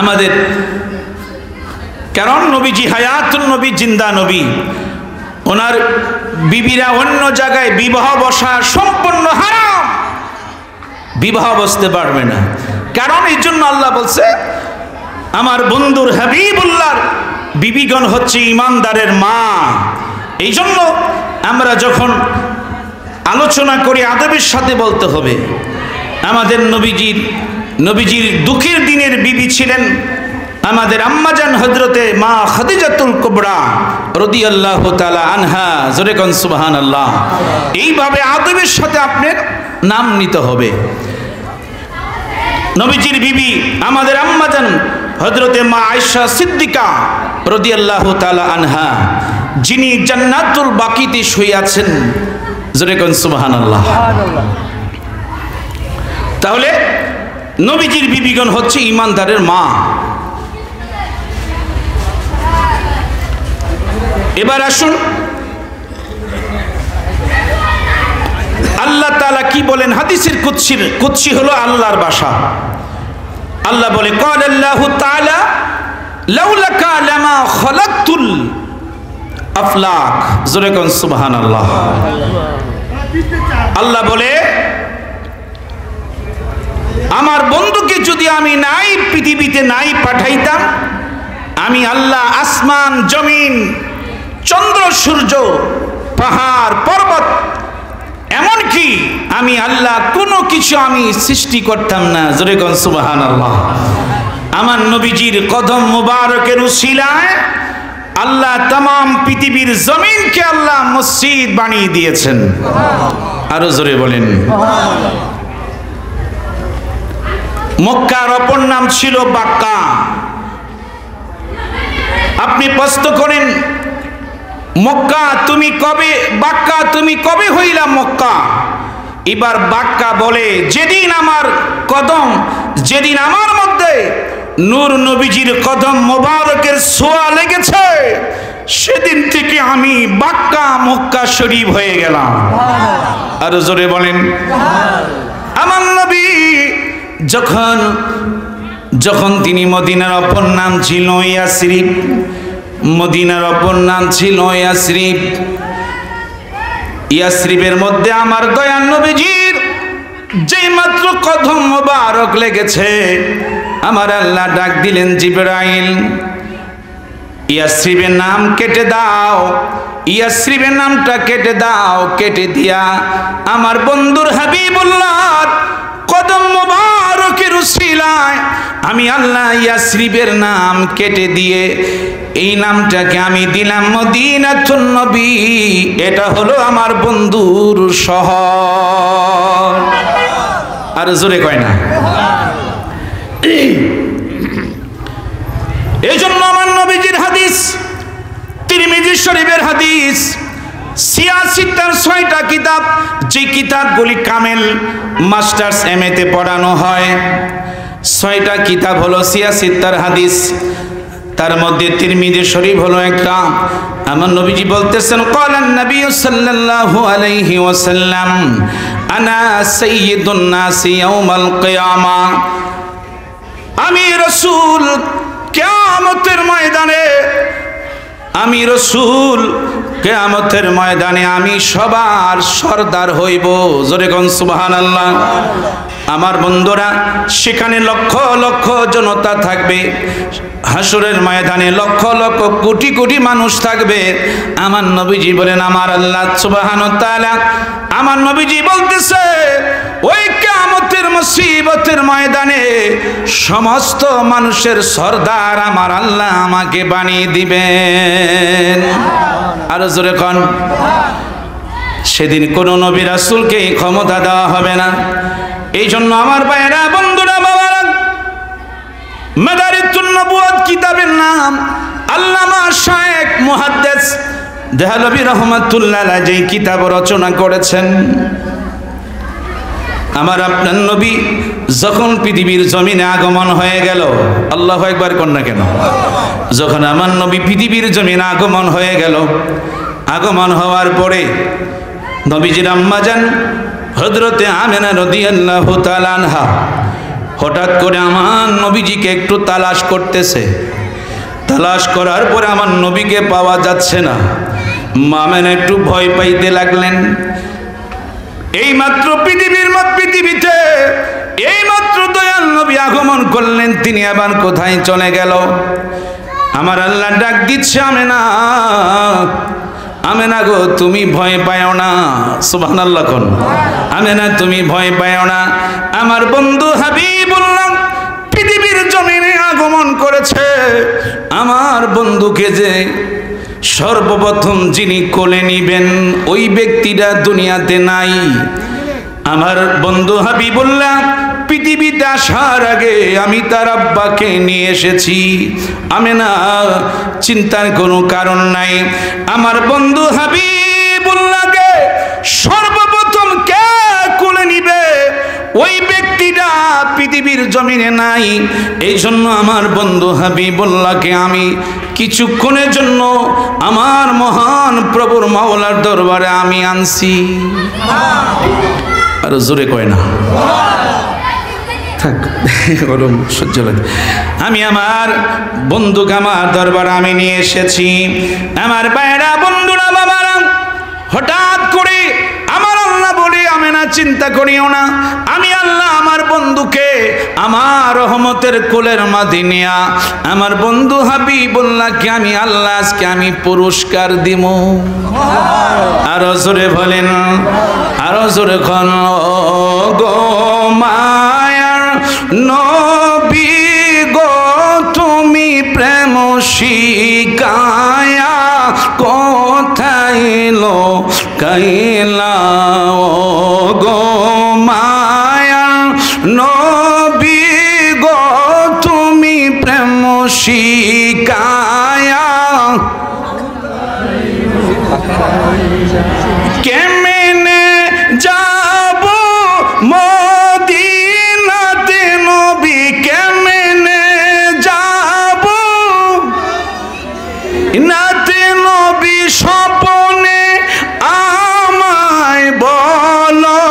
আমাদের কারণ নবীজি হায়াতুন নবী, জিন্দা নবী, ওনার বিবিরা অন্য জায়গায় বিবাহ বসা সম্পূর্ণ হারাম, বিবাহ বসতে পারবে না। কারণ এই জন্য আল্লাহ বলছে আমার বন্ধুর হাবিবুল্লাহর বিবিগণ হচ্ছে ঈমানদারের মা। এই জন্য আমরা যখন আলোচনা করি আদবের সাথে বলতে হবে। আমাদের নবীজির দুঃখের দিনের বিবি ছিলেন আমাদের আম্মাজান হযরতে মা খাদিজাতুল কুবরা রাদিয়াল্লাহু তাআলা আনহা। জোরে কোন সুবহানাল্লাহ। এইভাবে আদবের সাথে আপনার নাম নিতে হবে। নবীজির বিবি আমাদের আম্মাজান হযরতে মা আয়েশা সিদ্দিকা রাদিয়াল্লাহু তাআলা আনহা, যিনি জান্নাতুল বাকিতে শুয়ে আছেন। জোরে কোন সুবহানাল্লাহ। তাহলে নবীজির বিবিগণ হচ্ছে ঈমানদারের মা। এবার আসুন আল্লাহ তাআলা কি বলেন। হাদিসের কুদসি হলো আল্লাহর ভাষা। আল্লাহ বলে, ক্বাল আল্লাহু তাআলা লাউলাকা লামা খালাকতুল আফলাক। জোরে কোন সুবহানাল্লাহ। আল্লাহ বলে, আমার বন্ধুকে যদি আমি নাই পৃথিবীতে নাই পাঠাইতাম, আমি আল্লাহ আসমান জমিন চন্দ্র সূর্য পাহাড় পর্বত এমনকি আমি আল্লাহ কোনো কিছু আমি সৃষ্টি করতাম না। জোরে কোন সুবহানাল্লাহ। আমার নবীজির কদম মুবারকের উসিলায় আল্লাহ तमाम পৃথিবীর জমিনকে আল্লাহ মসজিদ বানিয়ে দিয়েছেন। আরো জোরে বলেন। মক্কার অপর নাম ছিল বাক্কা। আপনি প্রশ্ন করেন, মক্কা তুমি কবে, বাক্কা তুমি কবে হইলা মক্কা? এবার বাক্কা বলে, যেদিন আমার কদম, যেদিন আমার মধ্যে নূর নবীজির কদম মোবারকের ছোঁয়া লেগেছে, সেদিন থেকে আমি বাক্কা মক্কা শরীফ হয়ে গেলাম। আর জোরে বলেন। আমার নবী যখন তিনি মদিনার অপর নাম ছিল ইয়াসরিব, মদিনার অপর নাম ছিল ইয়াসরিব। ইয়াসরিবের মধ্যে আমার দয়াল নবীজির যেই মাত্র কদম মোবারক লেগেছে, আমার আল্লাহ ডাক দিলেন, জিবরাইল ইয়াসরিবের নাম কেটে দাও, ইয়াসরিবের নামটা কেটে দাও। কেটে দিয়া আমার বন্ধুর হাবিবুল্লাহর কদম মোবারকের উসিলায় আমি আল্লাহ ইয়াসরিবের নাম কেটে দিয়ে এই নামটাকে আমি দিলাম মদিনাতুন নবী। এটা হলো আমার বন্ধুর শহর। আর জোরে কয় না। এই জন্য আমার নবীজির হাদিস, তিরমিজি শরীফের হাদিস, সিয়াসিতার 6টা কিতাব, যে কিতাবগুলি কামেল মাস্টার্স এম এতে পড়ানো হয়, 6টা কিতাব হলো সিয়াসিতার হাদিস। তার মধ্যে তিরমিজি শরীফ হলো একটা। আমার নবীজি বলতেছেন, ক্বালান নবী সাল্লাল্লাহু আলাইহি ওয়াসাল্লাম, আনা সাইয়্যিদুন নাস ইয়াউমাল কিয়ামা। আমি রাসূল কিয়ামতের ময়দানে আমি রসুল কিয়ামতের ময়দানে আমি সবার সরদার হইব। জোরে কোন সুবহানাল্লাহ। আমার বন্ধুরা, সেখানে লক্ষ লক্ষ জনতা থাকবে, হাসরের ময়দানে লক্ষ লক্ষ কোটি কোটি মানুষ থাকবে। আমার নবীজি বলেন, আমার আল্লাহ সুবহানাহু ওয়া তাআলা, আমার নবীজি বলতেছে, ওই কিয়ামতের মুসিবতের ময়দানে সমস্ত মানুষের সরদার আমার আল্লাহ আমাকে বানিয়ে দিবেন। আরো জোরে কোন। সেদিন কোন নবী রাসূলকে ক্ষমতা দেওয়া হবে না। এই জন্য আমার ভাইয়েরা, বন্ধুরা, বাবারা, মাদারিতুন নবুওয়াত কিতাবের নাম আল্লামা শায়েখ মুহাদ্দিস দেহলভী রাহমাতুল্লাহ আলাইহি যে কিতাব রচনা করেছেন, আমার আপনার নবী যখন পৃথিবীর জমিনে আগমন হয়ে গেল, আল্লাহু আকবার কোন না কেন, যখন আমার নবী পৃথিবীর জমিনে আগমন হয়ে গেল, আগমন হওয়ার পরে নবীজির আম্মা জান হযরতে আমেনা রাদিয়াল্লাহু তাআলা আনহা হঠাৎ করে আমার নবীজিকে একটু তালাশ করতেছে। তালাশ করার পরে আমার নবীকে পাওয়া যাচ্ছে না। মা আমেনা একটু ভয় পাইতে লাগলেন। এইমাত্র পৃথিবীতে এইমাত্র দয়াল নবী আগমন করলেন, তিনি আবার কোথায় চলে গেল? আমার আল্লাহ ডাক দিচ্ছে, আমেনা, আমেনা গো, তুমি ভয় পাও না। সুবহানাল্লাহ কোন। আমেনা, তুমি ভয় পাও না, আমার বন্ধু হাবিবুল্লাহ পৃথিবীর জমিনে আগমন করেছে। আমার বন্ধুকে যে সর্বপ্রথম যিনি কোলে নিবেন, ওই ব্যক্তিটা দুনিয়াতে নাই। আমার বন্ধু হাবিবুল্লাহ পৃথিবীতে আসার আগে আমি তার আব্বাকে নিয়ে এসেছি। আমেনা, চিন্তার কোনো কারণ নাই। আমার বন্ধু হাবিবুল্লাহকে সর্বপ্রথম কে কোলে নিবে, ওই ব্যক্তিটা পৃথিবীর জমিনে নাই। এই জন্য আমার বন্ধু হাবিবুল্লাহকে আমি কিছুক্ষণের জন্য আমার মহান প্রভুর মাওলার দরবারে আমি আনছি। আর জোরে কয় না, থাক, গরম সহ্য লাগে। আমি আমার বন্ধুকে আমার দরবারে আমি নিয়ে এসেছি। আমার ভাইয়েরা, বন্ধুরা, বাবারা, হঠাৎ করে আমার আল্লাহ বলে, আমেনা চিন্তা করিও না, আমি আল্লাহ আমার বন্ধুকে আমার রহমতের কোলের মাঝে নিয়া আমার বন্ধু হাবিবুল্লাহকে আমি আল্লাহ আজকে আমি পুরস্কার দিব। আরো জোরে বলেন, আরো জোরে খন। গো মায়ার নবী গো, তুমি প্রেম শিকায়া কোথায় লোকাইলা? গো মায়ার নবী গো, তুমি প্রেম শিকায়া কেমনে যাব মদিনাতে নবী, কেমনে যাব নাতে নবী, স্বপনে আমায় বলো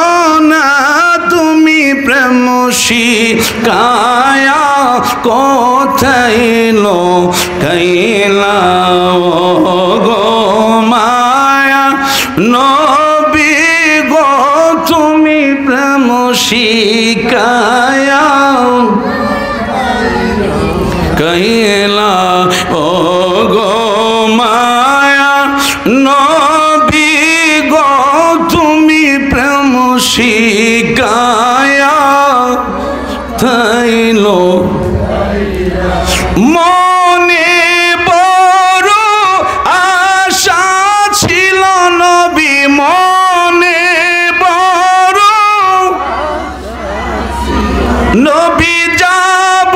না, তুমি প্রেম শিকায়া কোথায় লোকাইলা? গো মায়া নবী গো, তুমি প্রেম শিকায়া কাইলা? ও গো মায়া নবী গো, তুমি প্রেম শিকায়া তাইলো? মনে বড় আশা ছিল নবী, মনে বড় নবী যাব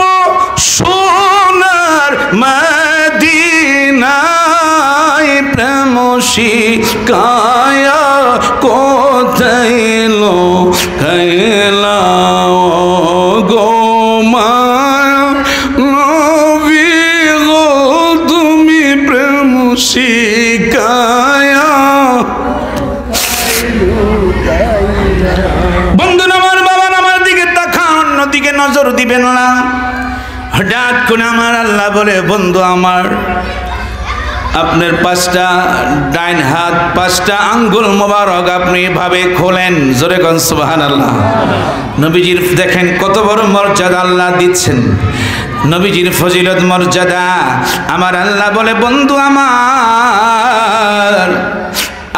সোনার মদিনায়, প্রেম শিকায়া কোথায় লোকাইলা? গো মায়া নবী গো, তুমি প্রেম শিকায়া। বন্ধু আমার, বাবা আমার দিকে তাকান, অন্যদিকে নজর দিবেন না। হঠাৎ করে আমার আল্লাহ বলে, বন্ধু আমার, আপনার পাঁচটা ডাইন হাত পাঁচটা আঙ্গুল মোবারক আপনি এভাবে খোলেন, জোরে কোন সুবহানাল্লাহ। নবীজির দেখেন কত বড় মর্যাদা আল্লাহ দিচ্ছেন, নবীজির ফজিলত মর্যাদা। আমার আল্লাহ বলে, বন্ধু আমার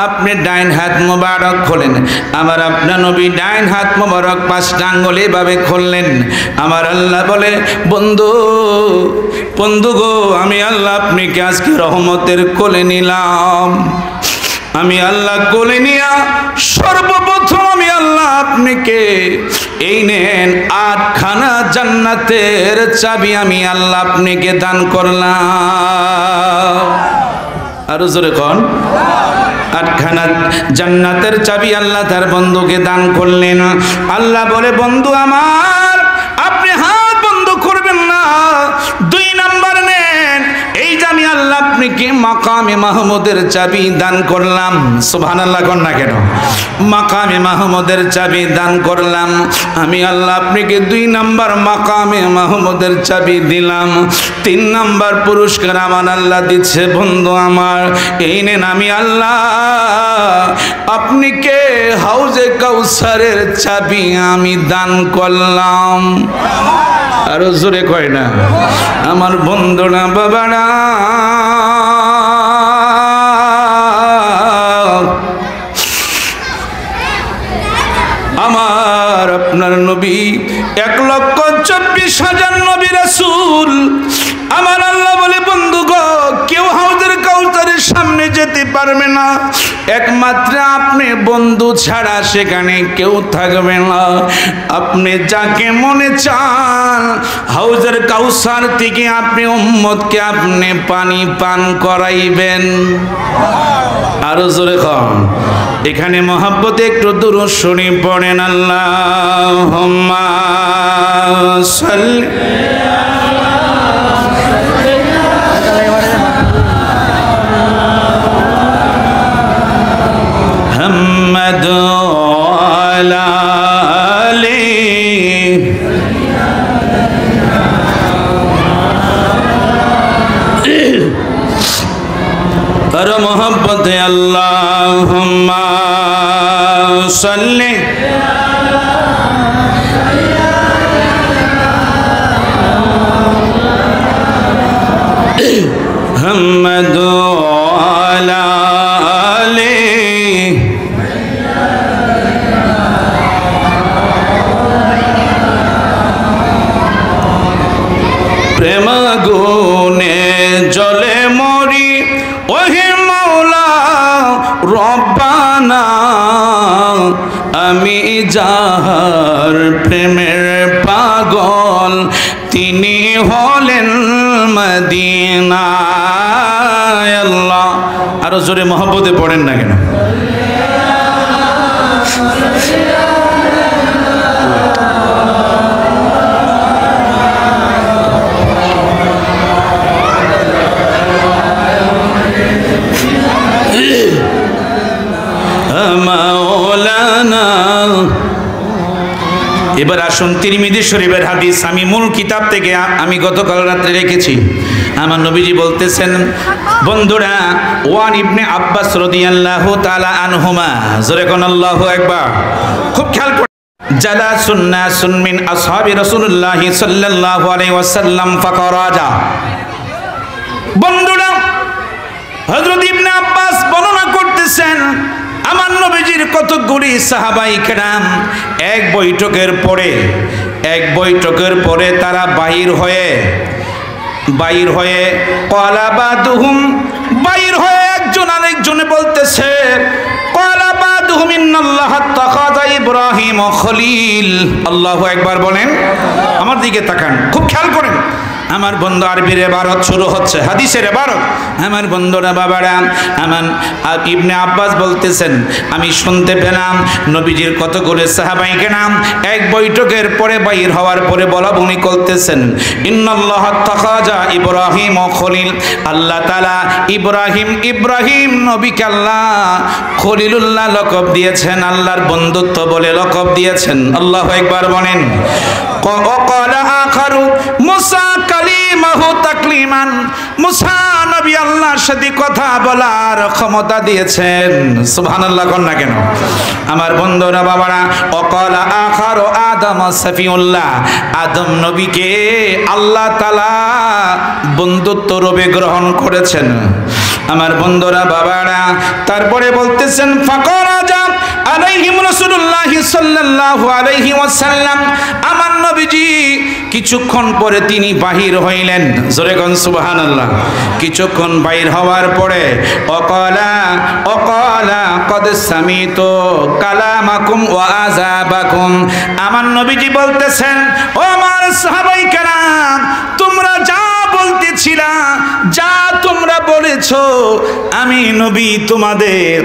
আপনি ডাইন হাত মোবারক খোলেন। আমার আপনার নবী ডাইন হাত মোবারক পাঁচটা আঙ্গুল এভাবে খুললেন। আমার আল্লাহ বলে, বন্ধু বন্ধু গো, আমি আল্লাহ আপনাকে আজকে রহমতের কোলে নিলাম। আমি আল্লাহ কোলে নিয়া সর্বপ্রথম আমি আল্লাহ আপনাকে এই নেন 8খানা জান্নাতের চাবি আমি আল্লাহ আপনাকে দান করলাম। আরো জোরে কোন, 8খানা জান্নাতের চাবি আল্লাহ তার বন্ধুকে দান করলেন। আল্লাহ বলে, বন্ধু আমার আপনি হাত বন্ধ করবেন না, 2 নাম্বার নেন, এই যে আমি আল্লাহ আপনাকে মাকামে মাহমুদের চাবি দান করলাম। সুবহানাল্লাহ কোন না কেন, মাকামে মাহমুদের চাবি দান করলাম। আমি আল্লাহ আপনাকে 2 নাম্বার মাকামে মাহমুদের চাবি দিলাম। 3 নাম্বার পুরস্কার আমার আল্লাহ দিচ্ছে, বন্ধু আমার এই নেন, আমি আল্লাহ আপনাকে হাউজে কাউসারের চাবি আমি দান করলাম। আরো জোরে কয় না আমার বন্ধুরা বাবারা। আমার আপনার নবী 1,24,000 নবী রাসূল। আমার আল্লাহ বলে, বন্ধু গো, কেউ হাউজের কাউসারের সামনে যেতে পারবে না, একমাত্র আপনি বন্ধু ছাড়া সেখানে কেউ থাকবে না। আপনি যাকে মনে চান হাউজের কাউসার থেকে আপনি উম্মতকে আপনি পানি পান করাইবেন। আরো জোরে কম, এখানে মহব্বতে একটু দুরূদ শরীফ পড়েন, আল্লাহুম্মা সাল্লি মুহাম্মাদ আলা আলি আর মোহব্বতে আল্লাহুম্মা সাল্লি মুহাম্মাদ আলা আলি প্রেম গুনে জলে মরি ওহে মাওলা রব্বানা, আমি যাহার প্রেমের পাগল তিনি হলেন মদিনা। আল্লাহ আরো জোরে মহব্বতে পড়েন না কেন। মাওলানা। এবার আসুন তিরমিজি শরীফের হাদিস, আমি মূল কিতাব থেকে আমি গতকাল রাত্রে রেখেছি। আমার নবীজি বলতেছেন, বন্ধুরা, ওয়ান ইবনে আব্বাস রাদিয়াল্লাহু তাআলা আনহুমা, জোরে কোন আল্লাহু আকবার। খুব খেয়াল করে, জালাসুন নাসুন মিন আসহাবি রাসূলুল্লাহ সাল্লাল্লাহু আলাইহি ওয়াসাল্লাম ফাকারাজা। বন্ধুরা, হযরত ইবনে আব্বাস বর্ণনা করতেছেন, আমার নবীজির কতগুলি সাহাবায়ে কেরাম এক বৈঠকের পরে তারা বাহির হয়ে কলাবাদুহুম, বাহির হয়ে একজন আরেকজনে বলতেছে, কলাবাদুহুম ইন্নাল্লাহা তাখাযা ইব্রাহিম খলিল। আল্লাহু আকবার বলেন। আমার দিকে তাকান, খুব খেয়াল করেন। আমার বন্ধু আরবির ইবারত শুরু হচ্ছে, হাদিসের ইবারত। আমার বন্ধুরা বাবারা, আমার ইবনে আব্বাস বলতেছেন, আমি শুনতে পেলাম নবীজির কতগুলো সাহাবায়ে কেরাম এক বৈঠকের পরে বাইর হওয়ার পরে বলা বলি করতেছেন, ইন্নাল্লাহা তাখাযা ইব্রাহিম খলিল। আল্লাহ তাআলা ইব্রাহিম নবীকে আল্লাহ খলিলুল্লাহ লকব দিয়েছেন, আল্লাহর বন্ধুত্ব বলে লকব দিয়েছেন। আল্লাহু আকবার বলেন। وقال آخر موسى كلمه تكليما, মুসা নবী আল্লাহ আল্লাহর সাথে কথা বলার ক্ষমতা দিয়েছেন। সুবহানাল্লাহ কোন না কেন? আমার বন্ধুরা বাবারা, ওয়াকালা আখারু আদম সাফিউল্লাহ, আদম নবীকে আল্লাহ তাআলা বন্ধুত্ব রূপে গ্রহণ করেছেন। আমার বন্ধুরা বাবারা, তারপরে বলতেছেন ফাকারাজা আলাইহিম রাসূলুল্লাহ সাল্লাল্লাহু আলাইহি ওয়াসাল্লাম, আমার নবীজি কিছুক্ষণ পরে তিনি বাহির হইলেন। জোরে কোন সুবহানাল্লাহ। কিছুক্ষণ বাহির হওয়ার পরে ওয়াকালা কদ সামিতু কালামাকুম ওয়া আযাবাকুম, আমার নবীজি বলতেছেন, ও আমার সাহাবায়ে কেরাম, তোমরা যা বলতেছিলা, যা তোমরা বলেছো, আমি নবী তোমাদের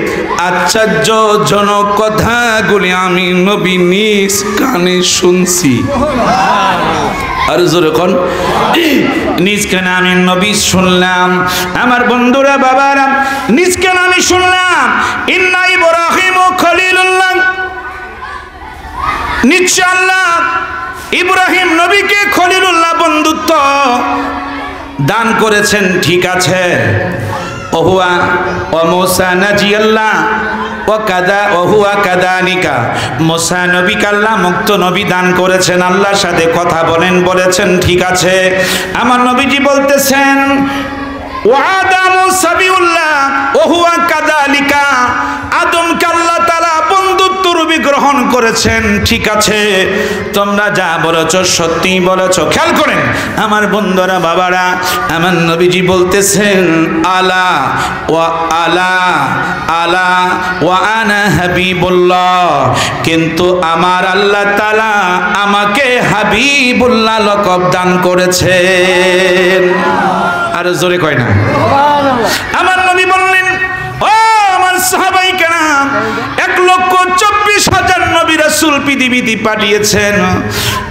আশ্চর্যজনক কথাগুলি আমি নবী নিজ কানে শুনছি। আর জোরে কোন, নিজ কানে আমি নবী শুনলাম। আমার বন্ধুরা বাবারা, নিজ কানে আমি শুনলাম, ইন্না ইব্রাহিম খলিলুল্লাহ, নিশ্চয় আল্লাহ ইব্রাহিম নবীকে খলিলুল্লাহ বন্ধুত্ব দান করেছেন, ঠিক আছে। ওহুয়া ওয়া মূসা নাজিয়াল্লাহ ওয়া কাদা ওহুয়া কাদানিকা, মূসা নবীকে আল্লাহ মুক্ত নবী দান করেছেন, আল্লাহর সাথে কথা বলেছেন, ঠিক আছে। আমার নবীজি বলতেছেন ওয়া আদামু সাবিউল্লাহ ওহুয়া কাদালিকা, আদমকে আল্লাহ তাআলা বন্ধুত্ব রূপে গ্রহণ করেছেন, ঠিক আছে। তোমরা যা বলেছ সত্যি বলেছ। খেয়াল করেন আমার বন্ধুরা বাবারা, আমার নবীজি বলতেছেন আলা ওয়া আলা আলা ওয়া আনা হাবিবুল্লাহ, কিন্তু আমার আল্লাহ তাআলা আমাকে হাবিবুল্লাহ লকব দান করেছেন। আর জোরে কয় না? আমার নবী বললেন, ও আমার সাহাবায়ে কেরাম, 1,24,000 নবী রাসূল পৃথিবীতে পাঠিয়েছেন।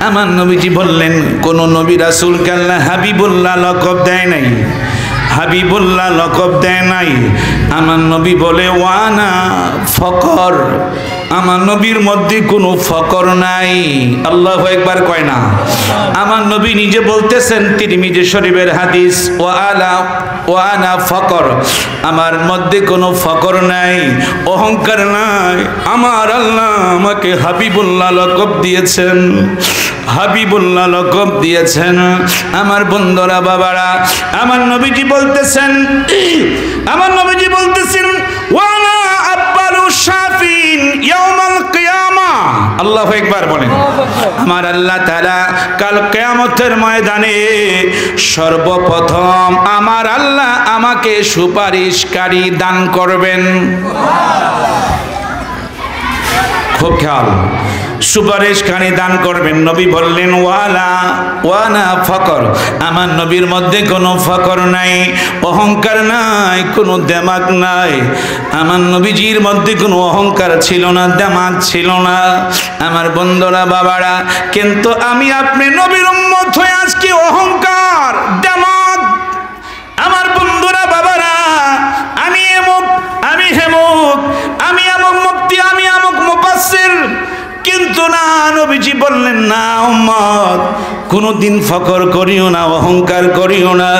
আমার নবীজি বললেন, কোন নবী রাসূলকে আল্লাহ হাবিবুল্লাহ লকব দেয় নাই, হাবিবুল্লাহ লকব দেয় নাই। আমার নবী বলে ওয়ানা ফকর, আমার নবীর মধ্যে কোনো ফকর নাই। আল্লাহু আকবার কয় না? আমার নবী নিজে বলতেছেন, তিরমিজি শরীফের হাদিস, ওয়ানা ফকর, আমার মধ্যে কোনো ফকর নাই, অহংকার নাই। আমার আল্লাহ আমাকে হাবিবুল্লাহ লকব দিয়েছেন, হাবিবুল্লাহ লকব দিয়েছেন। আমার বন্ধুরা বাবারা, আমার নবীজি বলতেছেন, আমার নবীজি বলতেছেন ওয়ানা আব্বালু শাফিন ইয়াউমাল কিয়ামা। আল্লাহু আকবার বলেন। আমার আল্লাহ তাআলা কাল কিয়ামতের ময়দানে সর্বপ্রথম আমার আল্লাহ আমাকে সুপারিশকারী দান করবেন। খুব খেয়াল, সুপারিশকারী দান করবেন। নবী বললেন ওয়ানা ফকর, আমার নবীর মধ্যে কোনো ফকর নাই, অহংকার নাই, কোনো দেমাগ নাই। আমার নবীজির মধ্যে কোনো অহংকার ছিল না, দেমাগ ছিল না। আমার বন্ধুরা বাবারা, কিন্তু আমি আপনি নবীর উম্মত হয়ে আজকে অহংকার, দেমাগ। আমার বন্ধুরা বাবারা, আমি এমুক, আমি হেমুক, আমি আমুক মুফতি, আমি আমুক মুফাসসির, কিন্তু না, নবীজি বললেন না উম্মত, কোনদিন ফকর করিও না, অহংকার করিও না,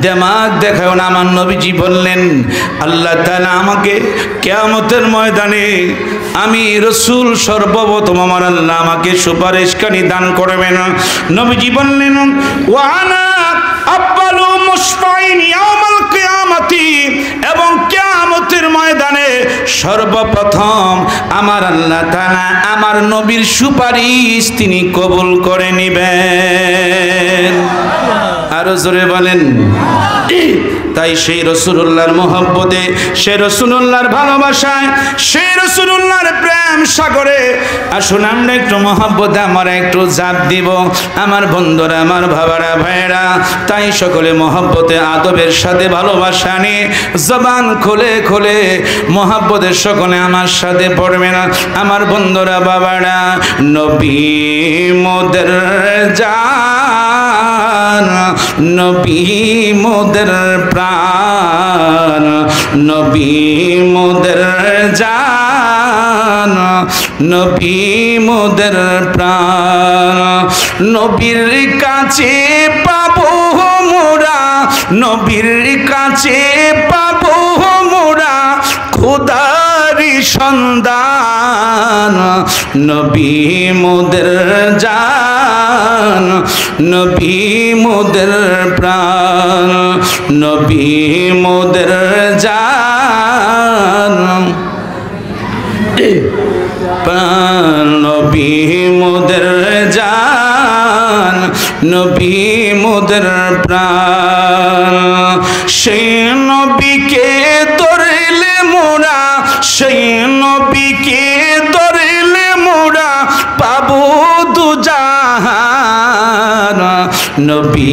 দেমাগ দেখাও না। আমার নবীজি বললেন আল্লাহ তাআলা আমাকে কিয়ামতের ময়দানে, আমি রাসূল সর্বপ্রথম আমার আল্লাহ আমাকে সুপারিশকারী দান করবেন। নবীজি বললেন ওয়ানা আব্বালু মুশফাইন ইয়াউমাল কিয়ামতি, এবং কিয়ামতের ময়দানে সর্বপ্রথম আমার আল্লাহ তাআলা আমার নবীর সুপারিশ তিনি কবুল করে নেবেন। আরো জোরে বলেন। তাই সেই রাসূলুল্লাহর মহব্বতে, সেই রাসূলুল্লাহর ভালোবাসায়, সেই রাসূলুল্লাহর প্রেম সাগরে আসুন আমরা একটু মহব্বতে আমরা একটু জাপ দিব। আমার বন্ধুরা, আমার বাবারা, ভাইয়েরা, তাই সকলে মহব্বতে আদবের সাথে ভালোবাসা নিয়ে জবান খুলে খুলে মহব্বতের সকলে আমার সাথে পড়বে না। আমার বন্ধুরা বাবারা, নবী মোদের জান, নবী মোদের প্রাণ, নবী মোদের জান, নবী মোদের প্রাণ। নবীর কাছে পাবো মোরা নবীর কাছে পাবো মোরা খোদারি সন্ধান। নবী মোদের জান, নবী মোদের প্রাণ, নবী মোদের জান প্রাণ, নবী মোদের জান, নবী মোদের প্রাণ। সেই নবীকে ধরলে মোরা, সেই নবীকে ধরলে মোরা পাবো দুজাহান। নবী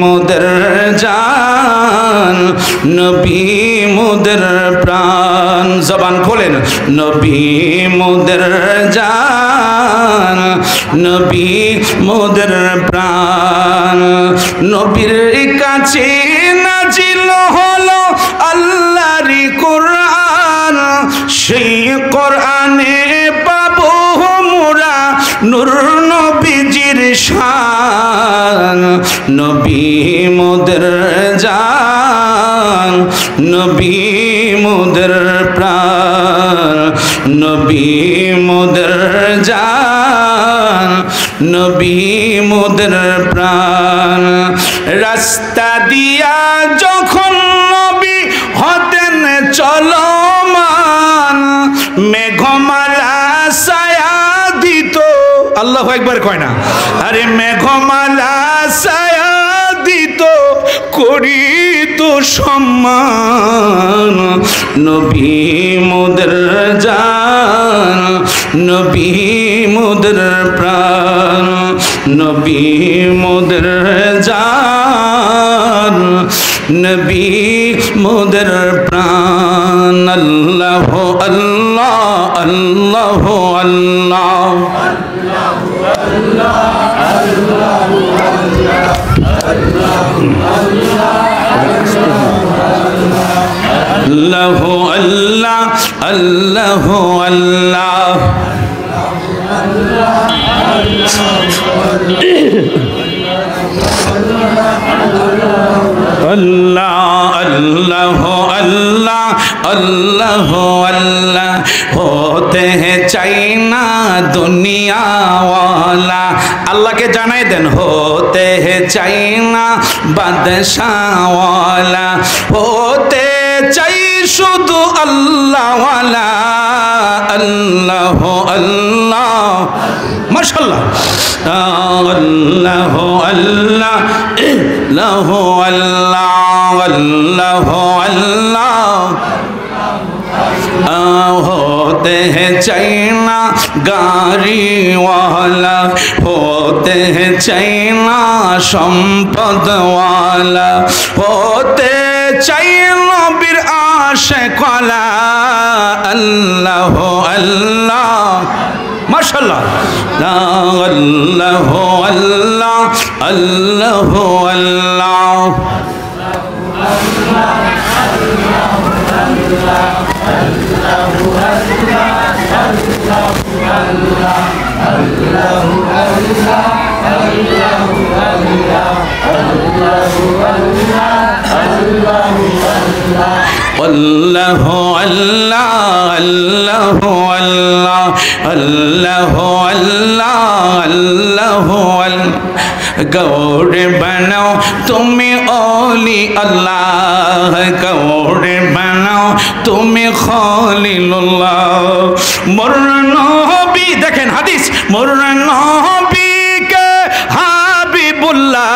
মোদের জান, নবী মোদের প্রাণ। জবান খোলেন, নবী মোদের জান, নবী মোদের প্রাণ। নবীর কাছে নাজিল হলো আল্লাহর কোরআন, সেই কোরআনে পাবো মোরা নূর নবীজির শান। নবী মোদের জান, নবী মোদের প্রাণ, নবী মোদের জান, নবী মোদের প্রাণ। রাস্তা দিয়া যখন নবী হতেন চলমান, মেঘমালা ছায়া দিত, আল্লাহু আকবার কয় না, আরে মেঘমালা ছায়া দিত করিত সম্মান। নবী মোদের জান, নবী মোদের প্রাণ, নবী মোদের জান, নবী মোদের প্রাণ। আল্লাহ আল্লাহ আল্লাহ আল্লাহ আল্লাহ আল্লাহ আল্লাহ আল্লাহ। আল্লাহ আল্লাহ আল্লাহ আল্লাহ আল্লাহ। হতে চাই না দুনিয়া ওয়ালা, আল্লাহকে জানাই দেন, হতে চাই না বাদশাহ ওয়ালা, হতে চাই শুধু আল্লাহ ওয়ালা। আল্লাহ আল্লাহ মাশাআল্লাহ। আল্লাহ আল্লাহ আল্লাহ আল্লাহ আল্লাহ আল্লাহ। होते हैं चाइना गाड़ी वाला, होते हैं चाइना संपद वाला, होते चाइना बिर आशिक वाला। अल्लाह अल्लाह माशाल्लाह। अल्लाह अल्लाह अल्लाह अल्लाह। अल्लाह अल्लाह अल्लाह अल्लाह अल्लाह अल्लाह गौर बनाओ तुम्हें ओली अल्लाह, गौर बनाओ तुम्हें खलीलुल्लाह। मोर नबी देखें हादिस, मोर नबी के हाबिबुल्लाह।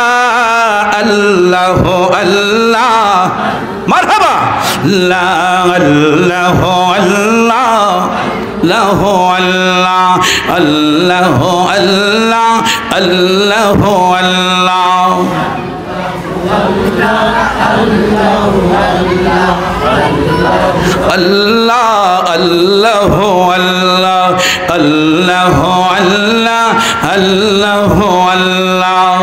अल्लाह अल्लाह मरहबा। अल्लाह अल्लाह अल्लाह अल्लाह अल्लाह अल्लाह अल्लाह। अल्लाह अल्लाह अल्लाह अल्लाह अल्लाह अल्लाह अल्लाह।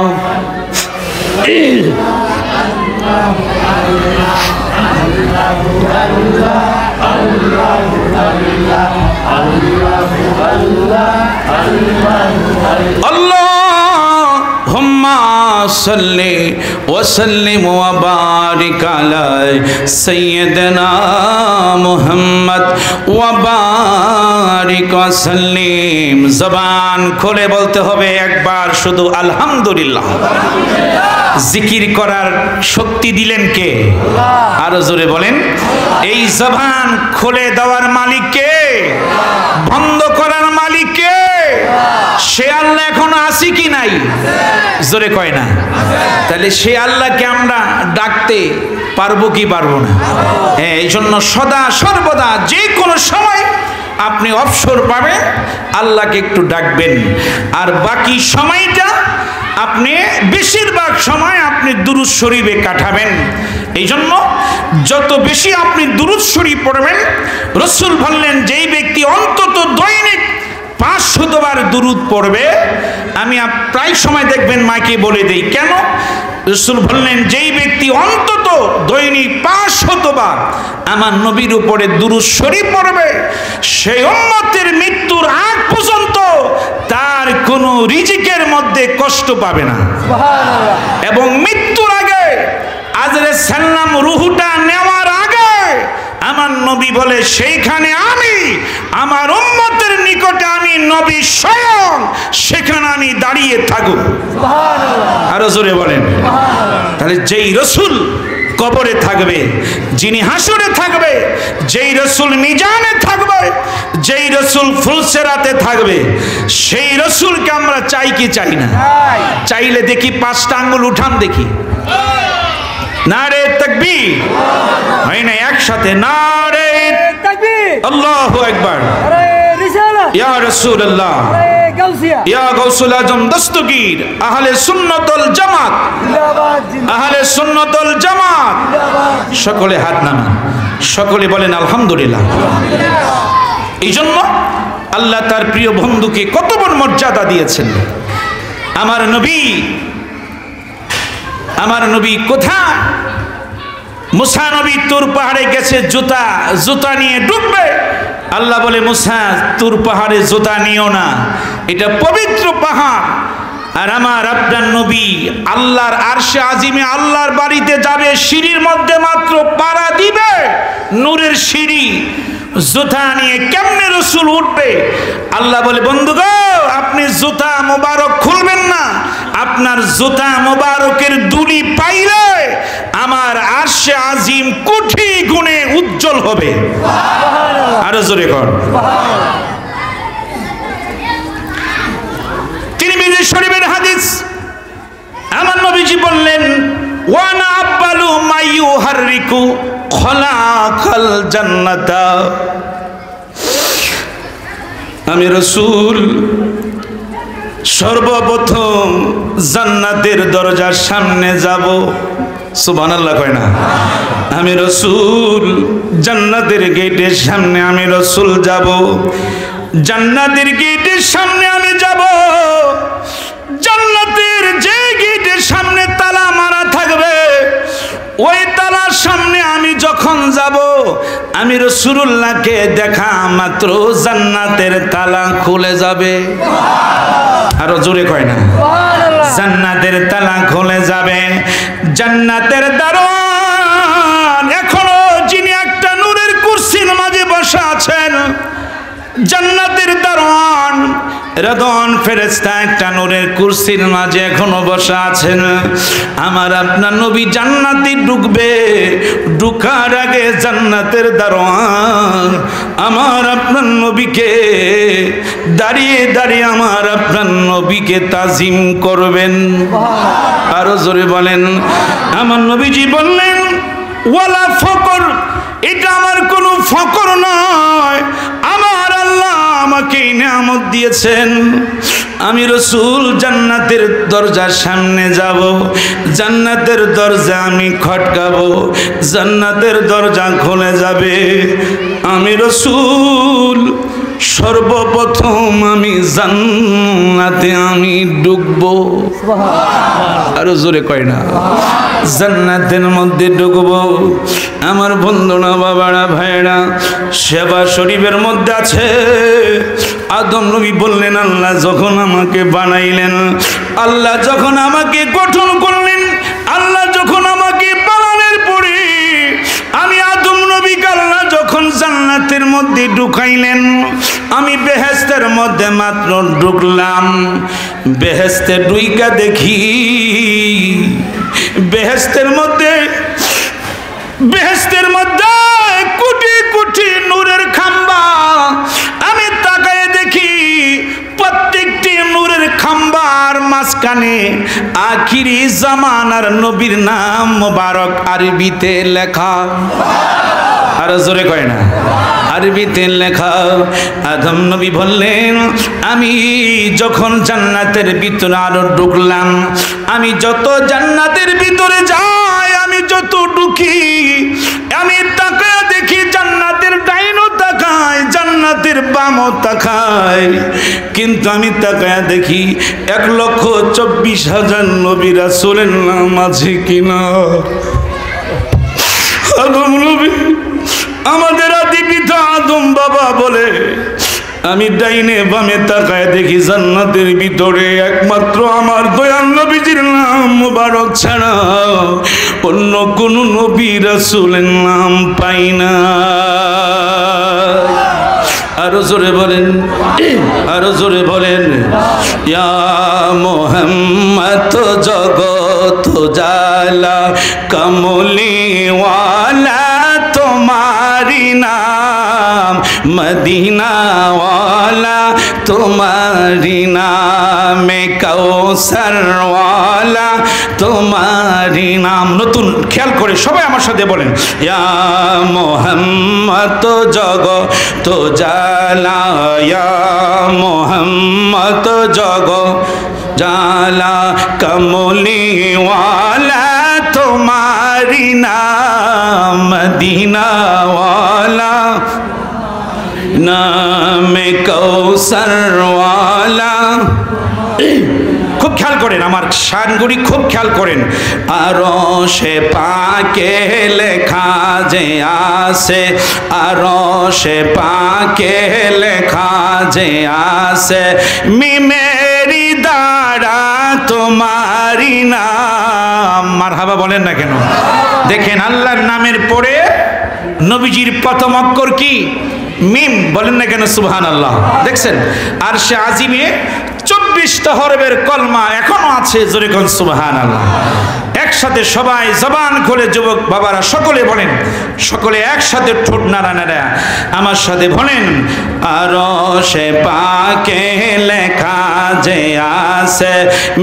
अल्लाहुम्मा সাল্লি ওয়া সাল্লিম ওয়া বারিক আলা সাইয়্যিদিনা মুহাম্মদ ওয়া বারিক ওয়া সাল্লিম। জবান খুলে বলতে হবে একবার শুধু আলহামদুলিল্লাহ। জিকির করার শক্তি দিলেন কে? আরো জোরে বলেন। এই জবান খুলে দেওয়ার মালিক কে? বন্ধ করার মালিক কে? সে আল্লাহ এখনো আছে কি নাই? জোরে কয় না। তাহলে সে আল্লাহকে আমরা ডাকতে পারবো কি পারবো না? হ্যাঁ, এই জন্য সদা সর্বদা যে কোনো সময় আপনি অবসর পাবেন আল্লাহকে একটু ডাকবেন, আর বাকি সময়টা আপনি বেশিরভাগ সময় আপনি দুরূদ শরীফে কাটাবেন। এই জন্য যত বেশি আপনি দুরূদ শরীফ পড়বেন, রাসূল বললেন যেই ব্যক্তি অন্তত দৈনিক 500 বার দুরূদ পড়বে, আমি প্রায় সময় দেখবেন মাকে বলে দেই কেন, রাসূল বললেন যেই ব্যক্তি অন্তত দৈনিক 500 বার আমার নবীর উপরে দুরূদ শরীফ পড়বে, সেই উম্মতের মৃত্যুর আগ পর্যন্ত তার কোনো রিজিকের মধ্যে কষ্ট পাবে না। সুবহানাল্লাহ। এবং মৃত্যুর আগে আজরে সালাম রূহটা নেওয়ার আগে আমার নবী বলে সেইখানে আমি আমার উম্মতের নিকটে আমি নবী স্বয়ং সেখানে আমি দাঁড়িয়ে থাকব। সুবহানাল্লাহ। আরো জোরে বলেন। সুবহানাল্লাহ। তাহলে যেই রাসূল কবরে থাকবে, যিনি হাসরে থাকবে, যেই রাসূল মিজানে থাকবে, যেই রাসূল ফুলসেরাতে থাকবে, সেই রাসূলকে আমরা চাই কি চাই না? চাইলে দেখি 5টা আঙ্গুল উঠান দেখি। নারে তাকবীর। হয় না একসাথে? নারে তাকবীর, আল্লাহু আকবার, নারে রিসালাত, ইয়া রাসূলুল্লাহ, নারে গাউসিয়া, ইয়া গাউসুল আজম দস্তগীর, আহলে সুন্নাতুল জামাত জিন্দাবাদ, আহলে সুন্নাতুল জামাত। সকলে হাত নামান, সকলে বলেন আলহামদুলিল্লাহ। এই জন্য আল্লাহ তার প্রিয় বন্ধুকে কত বড় মর্যাদা দিয়েছেন। আমার নবী কোথায়? মুসা নবী তুর পাহাড়ে গেছে, জুতা নিয়ে ডুববে। আল্লাহ বলে মুসা তুর পাহাড়ে জুতা নিও না, এটা পবিত্র পাহাড়। আর আমার আপনার নবী আল্লাহর আরশে আজিমে আল্লাহর বাড়িতে যাবে, সিঁড়ির মধ্যে মাত্র পাড়া দিবে, নূরের সিঁড়ি, জুতা নিয়ে কেমনে রাসূল উঠবে? আল্লাহ বলে বন্ধু গো, আপনি জুতা মোবারক খুলবেন না, আপনার জুতা মোবারকের দুলি পাইলে আমার আরশে আজিম কোটি গুণে উজ্জ্বল হবে। আরো জোরে কর। তিরমিজি শরীফের হাদিস, আমার নবীজি বললেন ওয়ানা আব্বালু মাইয়ুহাররিকু খলাকাল জান্নাতা, আমি রাসূল সর্বপ্রথম জান্নাতের দরজার সামনে যাব। সুবহানাল্লাহ কয় না? আমি রাসূল জান্নাতের গেটের সামনে আমি রাসূল যাব, জান্নাতের গেটের সামনে আমি যাব। জান্নাতের যে গেটের সামনে তালা মারা থাকবে, ওই তালার সামনে আমি যখন যাব, আমি রাসূলুল্লাহকে দেখা মাত্র জান্নাতের তালা খুলে যাবে। আরো জোরে কয় না? জান্নাতের তালা খুলে যাবে। জান্নাতের দারোয়ান এখনো যিনি একটা নূরের কুরসির মাঝে বসা আছেন, জান্নাতের দারোয়ান রেদওয়ান ফেরেশতা একটা নূরের কুরসির মাঝে এখনো বসা আছেন। আমার আপনার নবী জান্নাতে ঢুকবে, ঢুকার আগে জান্নাতের দারোয়ান আমার আপনার নবীকে দাঁড়িয়ে দাঁড়িয়ে আমার আপনার নবীকে তাজিম করবেন। আরো জোরে বলেন। আমার নবীজি বললেন ওয়ালা ফকর, এটা আমার কোনো ফকর নয়, আমার আল্লাহ আমাকে নিয়ামত দিয়েছেন। আমি রাসূল জান্নাতের দরজার সামনে যাব, জান্নাতের দরজা আমি খটকাবো, জান্নাতের দরজা খুলে যাবে। আমি রাসূল সর্বপ্রথম আমি জান্নাতে আমি ঢুকবো। আরো জোরে কয় না? জান্নাতের মধ্যে ঢুকবো। আমার বন্ধুরা, বাবারা, ভাইরা, সেবা শরীফের মধ্যে আছে আদম নবী বললেন, আল্লাহ যখন আমাকে বানাইলেন, আল্লাহ যখন আমাকে গঠন করলেন, আল্লাহ যখন আমাকে বানানোর পরে আমি আদম নবীকে আল্লাহ যখন জান্নাতের মধ্যে ঢুকাইলেন, আমি বেহেশতের মধ্যে মাত্র ঢুকলাম। বেহেশতে ঢুইকা দেখি বেহেশতের মধ্যে কোটি কোটি নূরের খাম্বা। আমি তাকায় দেখি প্রত্যেকটি নূরের খাম্বার মাঝখানে আখিরি জামানার নবীর নাম মোবারক আরবিতে লেখা। আর জোরে কয় না, আরবিতে লেখা। আদম নবী বললেন, আমি যখন জান্নাতের ভিতরে আরো ঢুকলাম, আমি যত জান্নাতের ভিতরে যাই, আমি যত ঢুকি, আমি তাকায় দেখি জান্নাতের ডাইনও তাকায়, জান্নাতের বামও তাকায়, কিন্তু আমি তাকায় দেখি 1,24,000 নবী রাসূলের নাম আছে কিনা। আদম নবী, আমাদের আদি পিতা আদম বাবা বলে, আমি ডাইনে বামে তাকায় দেখি জান্নাতের ভিতরে একমাত্র আমার দয়াল নবীজির নাম মোবারক ছাড়া অন্য কোন নবী রাসূলের নাম পাই না। আরো জোরে বলেন, আরো জোরে বলেন। ইয়া মুহাম্মদ জগত জালা কমলিওয়ালা তোমারি নাম, মদিনা ওয়ালা তোমারি নাম, কাউসার ওয়ালা তোমারি নাম। নতুন খেয়াল করে সবাই আমার সাথে বলেন, ইয়া মুহাম্মদ জগত জালা, ইয়া মুহাম্মদ জগত জালা কমলিওয়ালা তোমারি নাম, মদিনা ওয়ালা নাম, কৌসর ওয়ালা। খুব খেয়াল করেন, আমার শানগুড়ি খুব খেয়াল করেন। আরশে পাকে লেখা যে আছে, আরশে পাকে লেখা যে আছে, মিমেরি দ্বারা তোমারি নাম। মারহাবা বলেন না কেন? দেখেন, আল্লাহর নামের পরে নবীজির প্রথম অক্ষর কি? মিম। বলেন না কেন সুবহানাল্লাহ? দেখছেন, আর সে আজিমে 24টা হরফের কলমা এখনো আছে। জোরে কোন সুবহানাল্লাহ। একসাথে সবাই জবান খুলে যুবক বাবারা সকলে বলেন, সকলে একসাথে ঠোঁট নাড়া নাড়া আমার সাথে বলেন, আরশে পাকে লেখা যে আছে,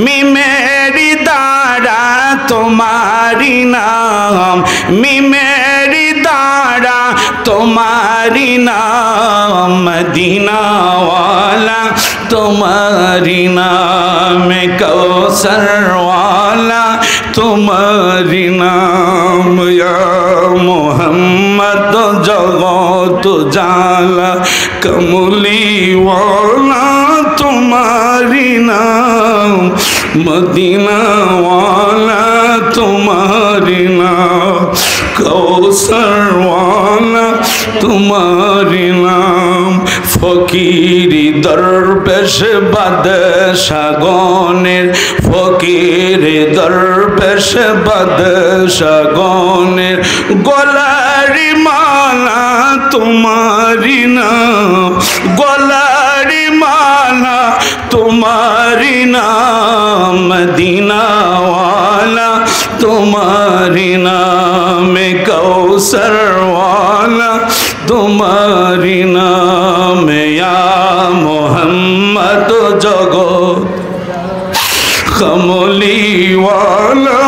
মিমেরি দ্বারা তোমারি নাম, মিমেরি দ্বারা তোমারি নাম, মদিনা ওয়ালা তোমারি নাম, কৌসর ওয়ালা তোমারি নাম, ইয়া মুহাম্মদ জগত জালা কমলিওয়ালা তোমারি নাম, মদিনা ওয়ালা তোমারি নাম, কৌসর ওয়ালা তোমারি নাম। ফকিরি দরবেশ বাদশা গণের, ফকিরি দরবেশ বাদশা গণের, গলারি মালা তোমারি নাম, গলারি মালা তোমারি নাম, মদিনা ওয়ালা তোমারি নাম, কৌসর ওয়ালা তোমারি নাম, ইয়া মুহাম্মদ জগত কমলিওয়ালা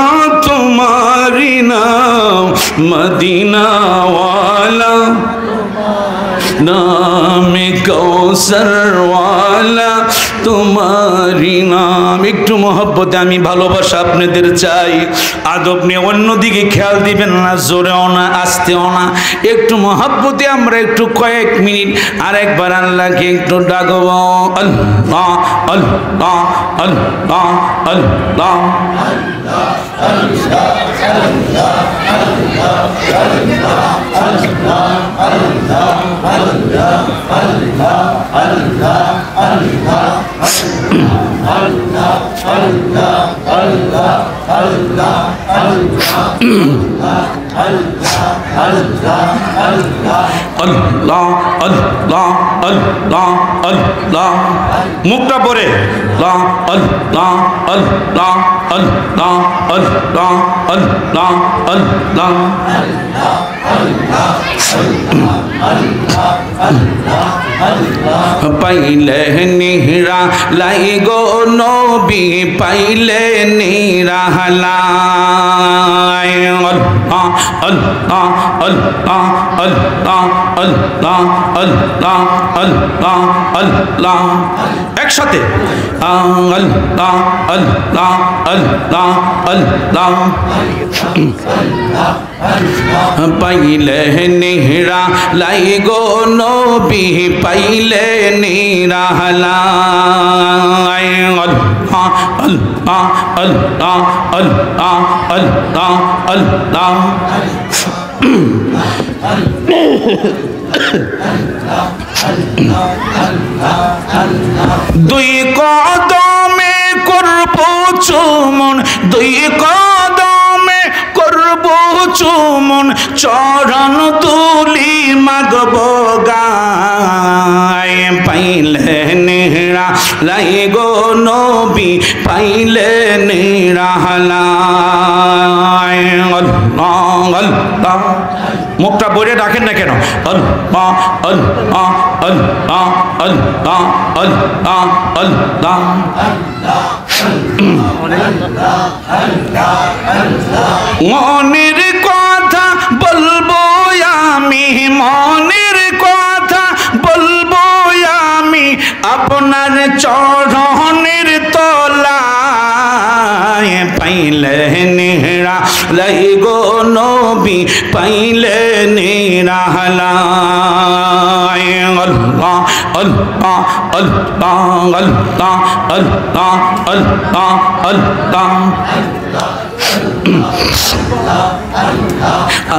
তোমারি নাম, মদিনা ওয়ালা নাম, কৌসর ওয়ালা তোমারি নাম। একটু মহব্বতে আমি ভালোবাসা আপনাদের চাই। আদব নিয়ে অন্যদিকে খেয়াল দিবেন না, জোরেও না আস্তেও না, একটু মহব্বতে আমরা একটু কয়েক মিনিট আর একবার আল্লাহকে একটু ডাকব। আল্লাহ আল্লাহ আল্লাহ আল্লাহ আল্লাহ আল্লাহ আল্লাহ আল্লাহ আল্লাহ আল্লাহ আল্লাহ আল্লাহ মুখটা পড়ে আল্লাহ আল্লাহ আল্লাহ আল্লাহ আল্লাহ আল্লাহ আল্লাহ পাইলে নিহরা লাই গো নবী পাইলে নিরাহলাই আল্লাহ আল্লাহ আল্লাহ আল্লাহ আল্লাহ আল্লাহ আল্লাহ আল্লাহ একসাথে আল্লাহ আল্লাহ আল্লাহ আল্লাহ পাইলে নিহরা লাই গো নবী পাইলে নিরাহলাই আল্লাহ আল্লাহ আল্লাহ আল্লাহ আল্লাহ আল্লাহ দুই কদমে করব চুমন দুই কদমে করব চুমন চরণ তুলি মাগব গায় পাইলে নিহরা লাই গো নবী পাইলে নিরাহলাই আল্লাহ আল্লাহ মুখটা বইরে ডাকেন না কেন আল্লাহ আল্লাহ আল্লাহ আল্লাহ আল্লাহ আল্লাহ মনের কথা বলবো আমি মনের কথা বলবো আমি আপনার চরণের তলায় পাইলে নিহরা লাই গো নবী পাইলে নিরাহলাই আল্লাহ আল্লাহ আল্লাহ আল্লাহ আল্লাহ আল্লাহ আল্লাহ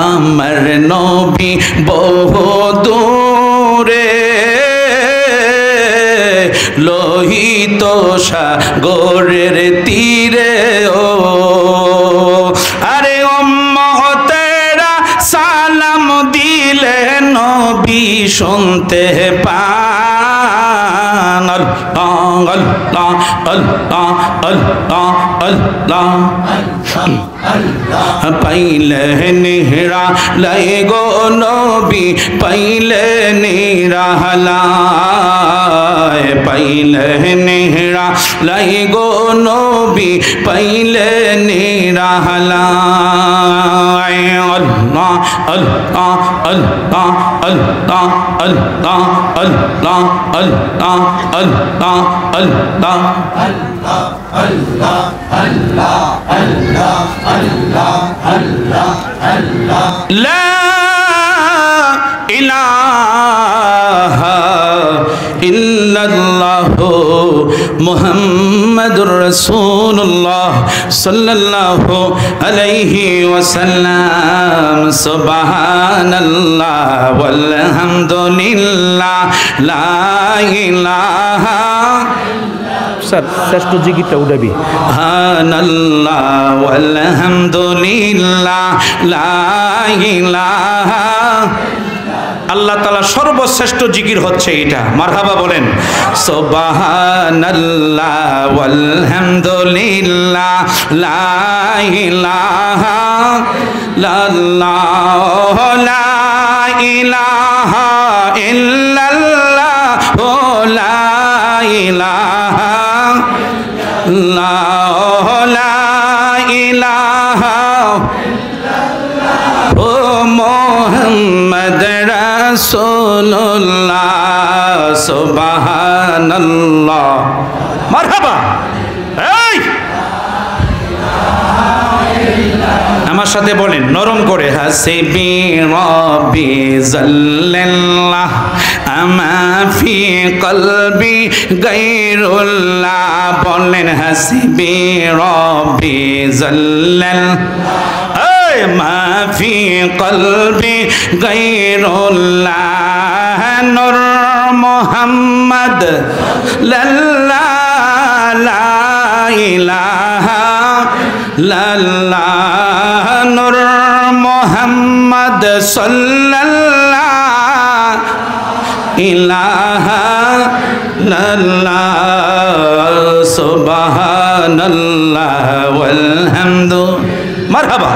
আমার নবী বহু দূরে লোহিত সাগরের তীরে ও আরে উম্মতেরা সালাম দিলে নবী শুনতে পান আল্লাহ আল্লাহ আল্লাহ আল্লাহ আল্লাহ পাইলে নিহরা লাই গো নবী পাইলে নিরাহলাই পাইলে নিহরা লাই গো নবী পাইলে নিরাহলাই আল্লাহ আল্লাহ আল্লাহ আল্লাহ আল্লাহ আল্লাহ আল্লাহ আল্লাহ আল্লাহ আল্লাহ আল্লাহ আল্লাহ আল্লাহ আল্লাহ আল্লাহ লা ইলাহা ইল্লাল্লাহু মুহাম্মাদুর রাসূলুল্লাহ সাল্লাল্লাহু আলাইহি ওয়াসাল্লাম সুবহানাল্লাহ ওয়াল হামদুলিল্লাহ লা ইলাহা স্যার শ্রেষ্ঠ জিকিরটা উঠাবি সুবহানাল্লাহ ওয়াল হামদুলিল্লাহ লা ইলাহা আল্লাহ তাআলা সর্বশ্রেষ্ঠ জিকির হচ্ছে এটা মারহাবা বলেন সুবহানাল্লাহ ওয়াল হামদুলিল্লাহ লা ইলাহা ইল্লাল্লাহ লা ইলাহা ইল্লাল্লাহ লা ইলাহা লা ইলাহা ও মুহাম্মদ রাসূলুল্লাহ সুবহানাল্লাহ মারহাবা এই আমার সাথে বলেন নরম করে হাসিবি রাব্বি জাল্লাল্লাহ আমা ফি কলবি গায়রুল্লাহ বলেন হাসিবি রাব্বি জাল্লাল্লাহ এই মা ফি কলবি গায়রুল্লাহ নূর মোহাম্মদ লাল্লাহ লা ইলাহা লাল্লাহ নূর মোহাম্মদ সাল্লাল্লাহ ইলাহা লাল্লাহ সুবহানাল্লাহ ওয়াল হামদু মারহাবা।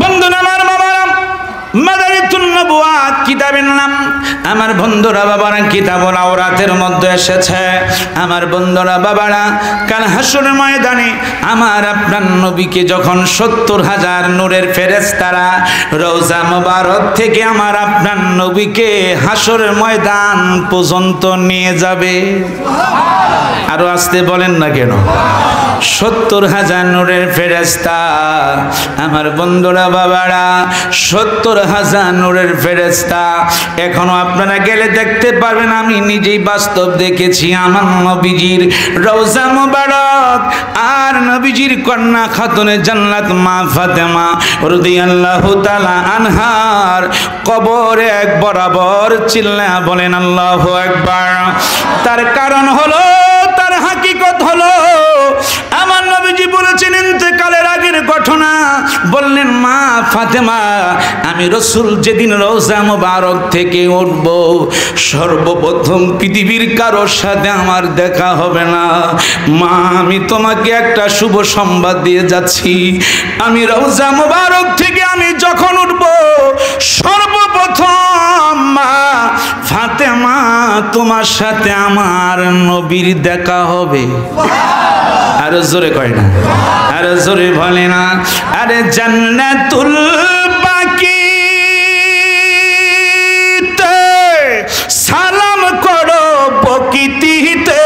বন্ধুরা আমার বাবারা, মাদারিতুন নবুয়াত কিতাবের নাম আমার বন্ধুরা বাবারা কিতাবুল আওরাতের মধ্যে এসেছে। আমার বন্ধুরা বাবারা, কাল হাসরের ময়দানে আমার আপনার নবীকে যখন 70,000 নূরের ফেরেশতারা রওজা মুবারক থেকে আমার আপনার নবীকে হাসরের ময়দান পর্যন্ত নিয়ে যাবে, আরো আসতে বলেন না কেন? 70,000 নূরের ফেরেশতা আমার বন্ধুরা বাবারা, 70,000 নূরের ফেরেশতা। এখনো আপনারা গেলে দেখতে পারবেন, আমি নিজেই বাস্তব দেখেছি। আমার নবীজির রওজা মুবারক আর নবীজির কন্যা খাতুনে জান্নাত মা ফাতেমা রাদিয়াল্লাহু তাআলা আনহার কবরে এক বরাবর চিল্লায়া বলেন আল্লাহু আকবার। তার কারণ হলো, তার হাকিকত হলো, আমার নবীজি বলেছেন ইন্তেকালের আগের ঘটনা। বললেন, মা ফাতেমা, আমি রাসূল যেদিন রওজা মুবারক থেকে উঠব, সর্বপ্রথম পৃথিবীর কারোর সাথে আমার দেখা হবে না। মা, আমি তোমাকে একটা শুভ সংবাদ দিয়ে যাচ্ছি। আমি রওজা মুবারক থেকে আমি যখন উঠব, সর্বপ্রথম মা ফাতেমা তোমার সাথে আমার নবীর দেখা হবে। আরো জোরে কয় না, আরো জোরে বলে না। আরে জান্নাতুল বাকিতে সালাম করো প্রকৃতিতে,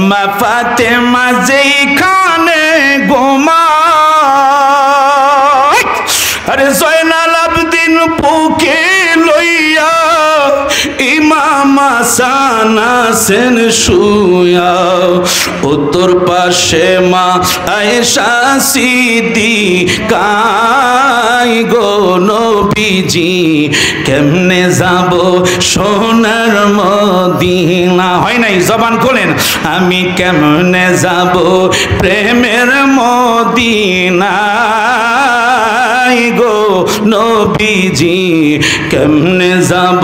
মা ফাতেমা যেখানে ঘুমায়, আরে জয়নাল আবদিন বুকে লইয়া ইমাম হাসান আছেন শুয়া, উত্তর পাশে মা আয়েশা সিদ্দিকা গো নবীজি কেমনে যাব সোনার মদিনা। হয় নাই, জবান খোলেন, আমি কেমনে যাব প্রেমের মদিনা গো নবীজি কেমনে যাব।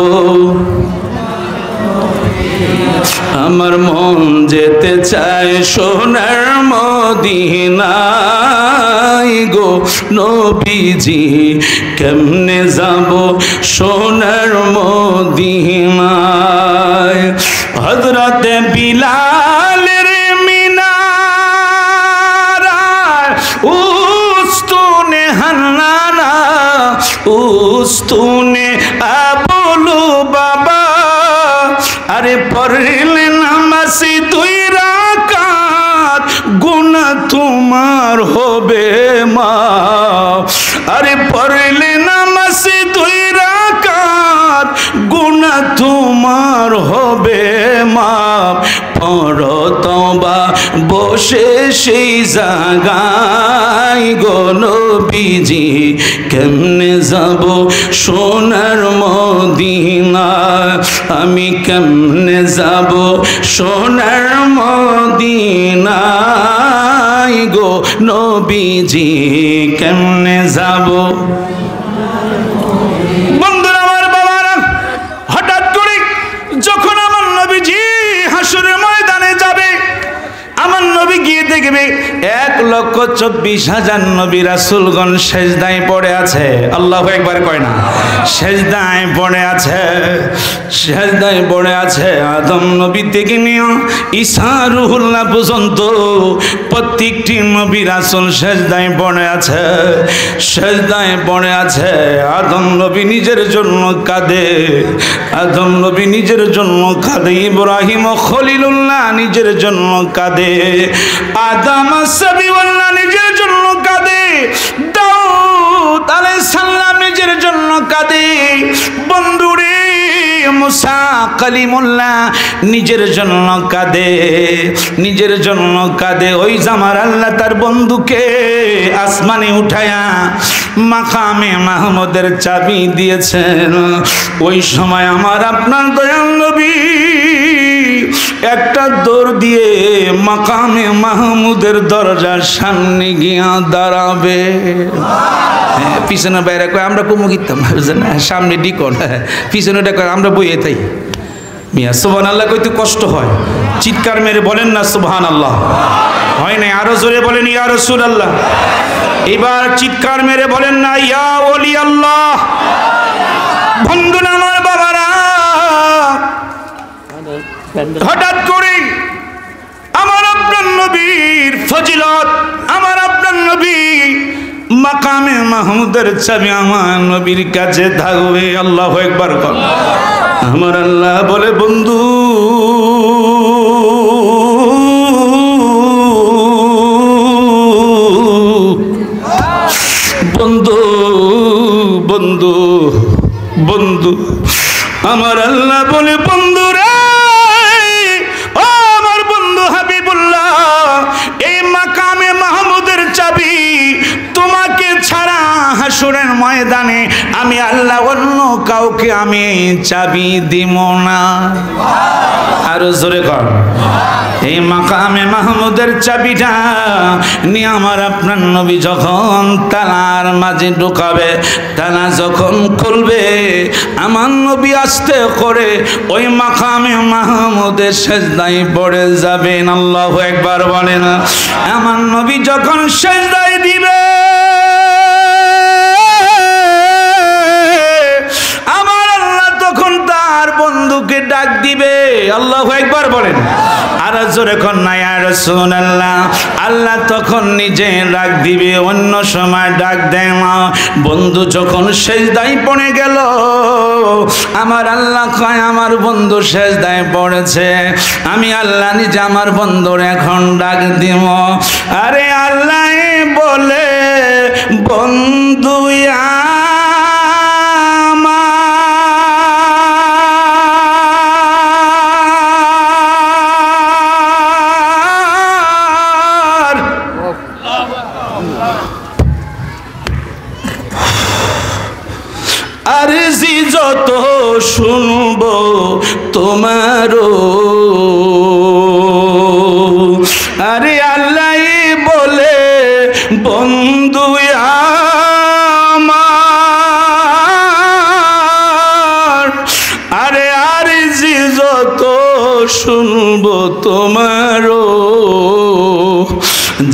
আমার মন যেতে চায় সোনার মদিনায় গো নবীজি কেমনে যাব সোনার মদিনায়। হযরতে বিলালের মিনারায় উস্তুনে হান্নানা, উস্তুনে আবুলু বাবা, আরে পড়লেন নামাজি 2 রাকাত, গুনাহ তোমার হবে মা। আরে পড়লেন নামাজি 2 রাকাত, গুনাহ তোমার হবে মা। পড়ো তওবা বসে সেই জায়গায় গো নবীজি কেমনে যাব সোনার মদিনা, আমি কেমনে যাব সোনার মদিনায় গো নবীজি কেমনে যাব। বন্ধুরা আমার বাবারা, হঠাৎ করে যখন আমার নবীজি হাসরের ময়দানে যাবে, আমার নবী গিয়ে দেখবে 1,24,000 নবী রাসূলগণ সেজদায় পড়ে আছে। আল্লাহু আকবার কয় না? সেজদায় পড়ে আছে, সেজদায় পড়ে আছে। আদম নবী থেকে নিয়ে ঈসা রুহুল্লাহ পর্যন্ত প্রত্যেকটি নবী রাসূল সেজদায় পড়ে আছে, সেজদায় পড়ে আছে। আদম নবী নিজের জন্য কাঁদে, আদম নবী নিজের জন্য কাঁদে, ইব্রাহিম খলিলুল্লাহ নিজের জন্য কাঁদে, আদম সাবিউল্লাহ নিজের জন্য কাঁদে, দাউদ আলাইহিস সালাম নিজের জন্য কাঁদে। বন্ধুরে, মুসা কালিমুল্লাহ নিজের জন্য কাঁদে, নিজের জন্য কাঁদে। ওই জামার আল্লাহ তার বন্ধুকে আসমানে উঠায়া মাকামে মাহমুদের চাবি দিয়েছেন। ওই সময় আমার আপনার দয়াল নবী একটা দৌড় দিয়ে মাকামে মাহমুদের দরজার সামনে গিয়া দাঁড়াবে। পিছনে বাইরে কয় আমরা কুমু গিতাম, সামনে ডিকন, পিছনে ডাক আমরা বইয়ে তাই। মিয়া সুবহানাল্লাহ কইতে কষ্ট হয়, চিৎকার মেরে বলেন না সুবহানাল্লাহ। হয় না, আরো জোরে বলেন ইয়া রাসূলুল্লাহ। এবার চিৎকার মেরে বলেন না ইয়া ওলি আল্লাহ। বন্ধুরা আমার বাবারা, হঠাৎ করে আমার আপনার নবীর ফজিলত, আমার আপনার নবী মাকামে মাহমুদের চাবি আমার নবীর কাছে থাকবে। আল্লাহু আকবার। আমার আল্লাহ বলে বন্ধু বন্ধু বন্ধু বন্ধু, আমার আল্লাহ বলে বন্ধু রে, ও আমার বন্ধু হাবিবুল্লাহ, এই মাকামে মাহমুদের চাবি তোমাকে ছাড়া হাসরের ময়দানে আমি আল্লাহ অন্য কাউকে আমি চাবি দিব না। আরো জোরে কর। এই মাকামে মাহমুদের চাবিটা নিয়ে আমার আপনার নবী যখন তালার মাঝে ঢুকাবে, তালা যখন খুলবে, আমার নবী আস্তে করে ওই মাকামে মাহমুদের সেজদায় পড়ে যাবেন। আল্লাহু আকবার বলেন। আমার নবী যখন সেজদায় দিবে, আমার আল্লাহ তখন তার বন্ধুকে ডাক দিবে। আল্লাহু আকবার বলেন। আর জোরে কোন না ইয়া রাসূলুল্লাহ। আল্লাহ তখন নিজে ডাক দিবে, অন্য সময় ডাক দেয় না। বন্ধু যখন সেজদায় পড়ে গেল, আমার আল্লাহ কয় আমার বন্ধু সেজদায় পড়েছে, আমি আল্লাহ নিজে আমার বন্ধুর এখন ডাক দিব। আরে আল্লাহ বলে বন্ধু আরজি যত শুনবো তোমারও, আরে আল্লাহ বলে বন্ধু আমার, আরে আরজি যত শুনবো তোমারও,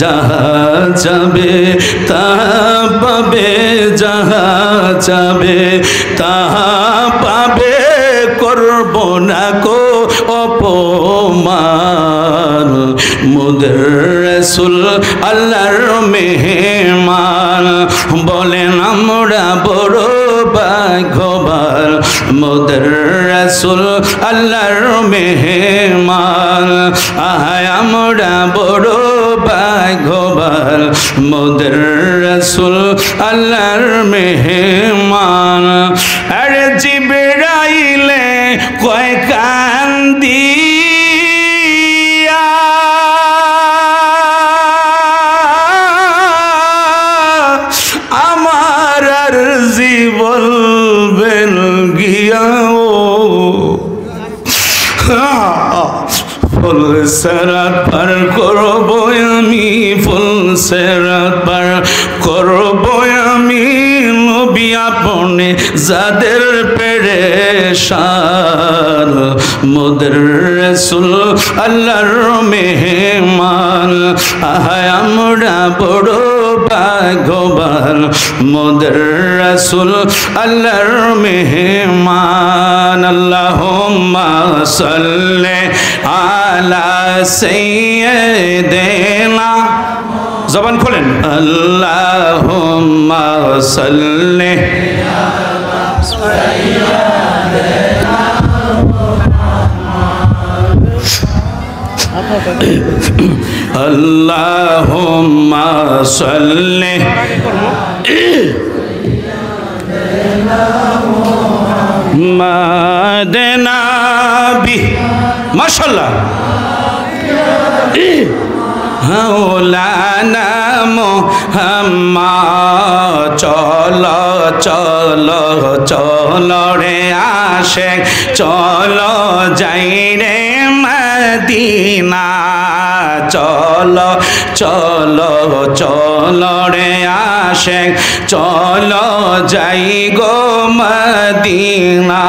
যাহা যাবে তাহা পাবে, যাহা যাবে তাহা পাবে, করব না কো অপমান, মোদের রাসূল আল্লাহর মেহমান, বলেন আমরা বড় ভাগ্যবান, মোদের রাসূল আল্লাহর মেহমান, আহায় আমরা বড় ভাগ্যবান, মোদের রাসূল আল্লাহর মেহমান। আরে জিবরাইলে কয় কান্দি আমার আরজি বলবেন গিয়াও, ফুল সেরাত পার করব আমি, ফুল সেরাত পার করব আমি, নবী আপনি যাদের পেরেশান, মোদের রাসূল আল্লাহর মেহমান, আহায় আমরা বড় ভাগ্যবান, মোদের রাসূল আল্লাহর মেহমান। আল্লাহুম্মা সাল্লি আলা সাইয়্যিদিনা, জবান খোলেন, আল্লাহুম্মা সাল্লি আলা সাইয়্যিদিনা আল্লাহুম্মা সাল্লি মাদনাবি, মাশাআল্লাহ, মাওলানা মুহাম্মদ চলো চলো চলো রে আশেক চলো যাই রে মদিনা চলো চলো চলো রে আশেক চলো যাই গো মদিনা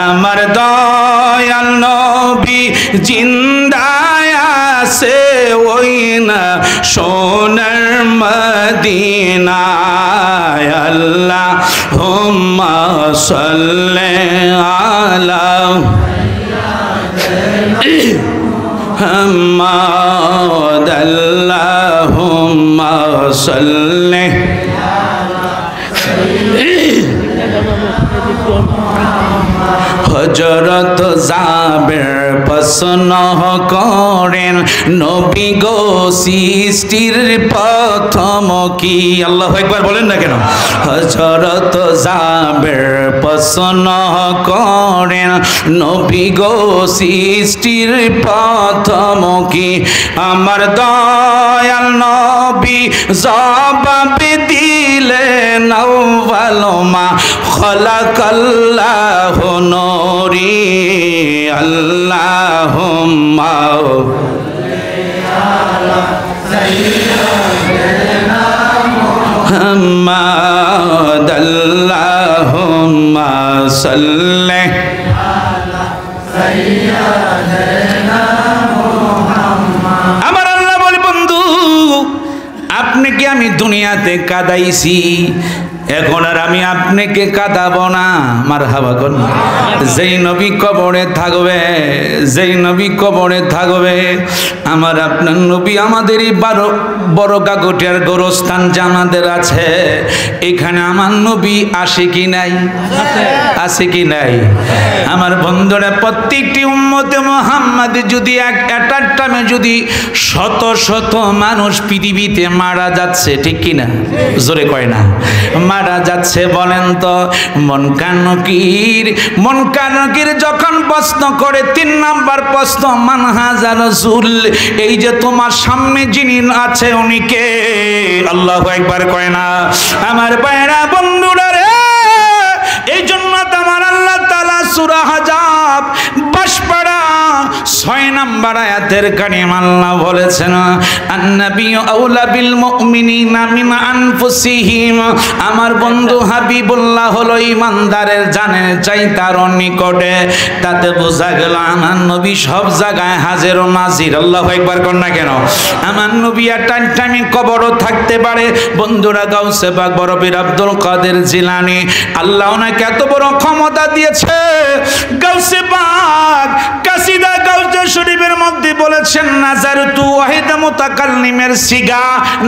আমার দয়াল নবী জিন্দায় আছে ওই না সোনার মদিনায় আল্লাহুম্মা সাল্লি আলা মুহাম্মাদ আল্লাহুম্মা সাল্লি হযরত জাবের প্রশ্ন করেন নবী গো সৃষ্টির প্রথম কি আল্লাহু আকবার বলেন না কেন হযরত জাবের প্রশ্ন করেন নবী গো সৃষ্টির প্রথম কি আমার দয়াল নবী জবাব দিলেন আউয়াল মা খালাকাল্লাহু নূরি আল্লাহুম্মা মুহাম্মাদ আল্লাহুম্মা সাল্লি আলা সাইয়্যিদিনা মুহাম্মাদ আমার আল্লাহ বলে বন্ধু আপনি কি আমি দুনিয়াতে কাদাইছি এখন আর আমি আপনাকে কাঁদাবো না মারহাবা কোন যেই নবী কবরে থাকবে যেই নবী কবরে থাকবে আমার আপনার নবী আমাদের এই বড় কাকটিয়ার গোরস্থান জামাদের আছে এখানে আমার নবী আসে কি নাই আছে কি নাই আমার বন্ধুরা প্রত্যেকটি উম্মতে মুহাম্মাদ যদি একটা টাইমে যদি শত শত মানুষ পৃথিবীতে মারা যাচ্ছে ঠিক কি না জোরে কয় না মারা যাচ্ছে বলেন তো মনকানকির যখন প্রশ্ন করে 3 নাম্বার প্রশ্ন মানহাজা রাসূল এই যে তোমার সামনে যিনি আছে উনি কে আল্লাহু আকবার কয় না আমার ভাইরা বন্ধুরা রে এই জন্য তোমার আল্লাহ তাআলা সূরা হাজাব 6 নাম্বার আয়াতের কারিমা আল্লাহ বলেছেন আন-নাবিয়্যু আউলা বিল মুমিনিনা মিন আনফুসিহিম আমার বন্ধু হাবিবুল্লাহ হলো ঈমানদারের জানের চাইতে আরো নিকটে তাতে বোঝা গেল আমার নবী সব জায়গায় হাজির ও নাজির আল্লাহু আকবার কোন না কেন আমার নবী টাইমে কবরও থাকতে পারে বন্ধুরা গাউসে পাক বড় পীর আব্দুল কাদের জিলানী আল্লাহ ওনাকে এত বড় ক্ষমতা দিয়েছে গাউসে পাক কাসিদা গাউসে শরীফের মধ্যে বলেছেন নাজারতু ওয়াহিদা মুতাকাল্লিমের সিগা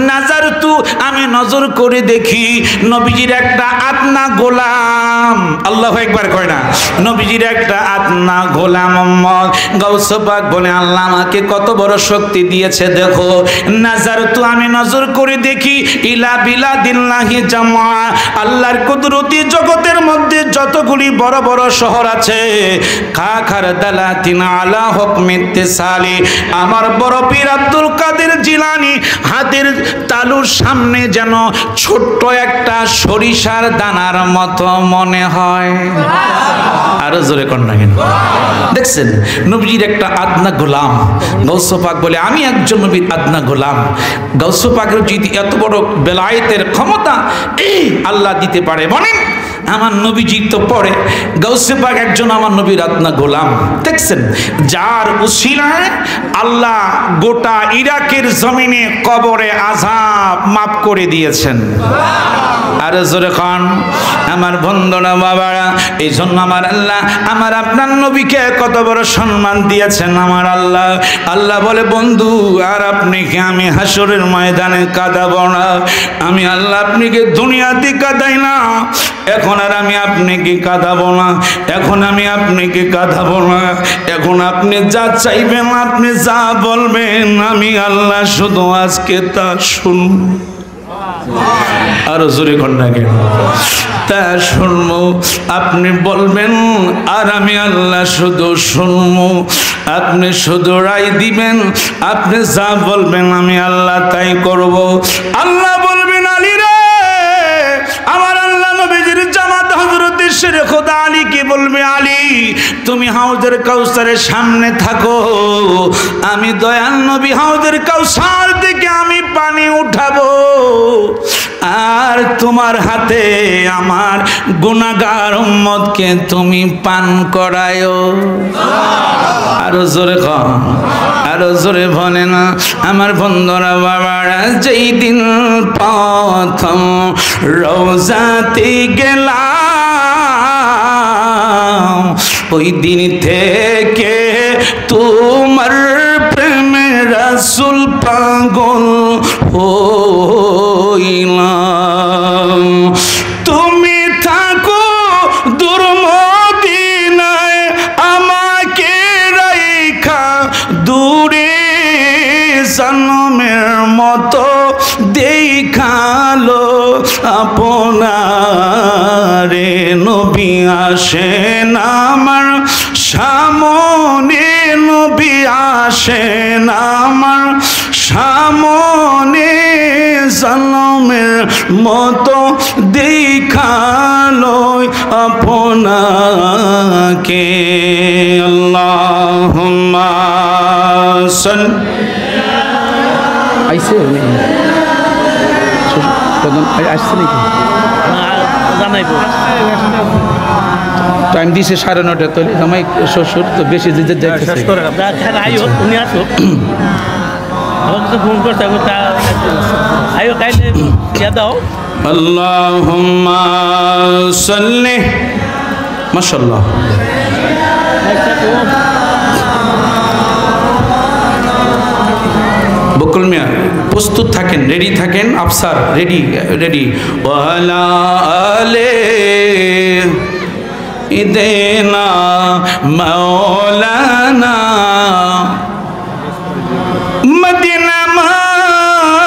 নাজারতু আমি নজর করে দেখি নবীজির একটা আদনা গোলাম আল্লাহু আকবার কয় না নবীজির একটা আদনা গোলাম উম্মত গাউসে পাক বলে আল্লাহ আমাকে কত বড় শক্তি দিয়েছে দেখো নাজারতু আমি নজর করে দেখি ইলা বিলাদিল্লাহি জামা আল্লাহর কুদরতি জগতের মধ্যে যতগুলি বড় বড় শহর আছে খাখার দালাতিন আলা হুকমিত্তিসালি আমার বড় পীর আব্দুল কাদের জিলানী হাতের তালুর সামনে যেন ছোট্ট একটা সরিষার দানার মতো মনে হয় আরো জোরে কোন না কেন দেখছেন নবীজির একটা আদনা গোলাম গাউসে পাক বলে আমি একজন নবীর আদনা গোলাম গাউসে পাকের যদি এত বড় বেলায়েতের ক্ষমতা আল্লাহ দিতে পারে বলেন আমার নবীজি তো পড়ে গাউসে পাক একজন আমার নবীর আদনা গোলাম দেখছেন যার উসিলায় আল্লাহ গোটা ইরাকের জমিনে কবরে আযাব মাফ করে দিয়েছেন আর জোরে খান আমার বন্ধুরা বাবারা এই জন্য আমার আল্লাহ আমার আপনার নবীকে কত বড় সম্মান দিয়েছেন আমার আল্লাহ আল্লাহ বলে বন্ধু আর আপনাকে আমি হাসরের ময়দানে কাঁদাবো না আমি আল্লাহ আপনাকে দুনিয়াতে কাঁদাই না এখন আর আমি আপনাকে কাঁদাবো না এখন আমি আপনাকে কাঁদাবো না এখন আপনি যা চাইবেন আপনি যা বলবেন আমি আল্লাহ শুধু আজকে তা শুনব আরো জোরে কন্যা কেন তা শুনবো আপনি বলবেন আর আমি আল্লাহ শুধু শুনবো আপনি শুধু রায় দিবেন আপনি যা বলবেন আমি আল্লাহ তাই করব আল্লাহ বলবেন আলী রে খোদা আলীকে বলবে, আলী তুমি হাউজের কাউসারের সামনে থাকো, আমি দয়াল নবী হাউজের কাউসার থেকে আমি পানি উঠাবো, আর তোমার হাতে আমার গুনাহগার উম্মতকে তুমি পান করায়ো। আরো জোরে কর, আরো জোরে বলে না আমার বন্ধুরা বাবারা। যেই দিন প্রথম রওজাতে গেলাম, ওই দিন থেকে তোমার প্রেমে রাসূল পাগল হইলাম। তুমি থাকো দূর মদিনায়, আমাকে রাইখা দূরে জন্মের মতো দেখালো আপনারে। নবী আসেন আমার সামনে, নবী আসেন আমার সামনে, জন্মের মতো দেখালো আপনাকে। আল্লাহুম্মা সাল্লি আইছে আসছে নাকি জানাইবো। টাইম দিছে 9:30 তো জামাই শ্বশুর তো বেশি দিতে যাইতেছে। উনি আসো আমাকে ফোন করতে আইও কাইলে ইয়া দাও। আল্লাহুম্মা সাল্লি মাশাআল্লাহ। বকুল মিয়া প্রস্তুত থাকেন, রেডি থাকেন, আফসার রেডি রেডি। ওয়ালা আলে ইদেনা মাওলানা মদিনা মদিনা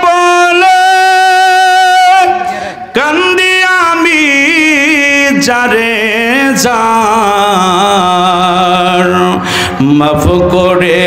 বলে কান্দি আমি যারে যার, মাফ করে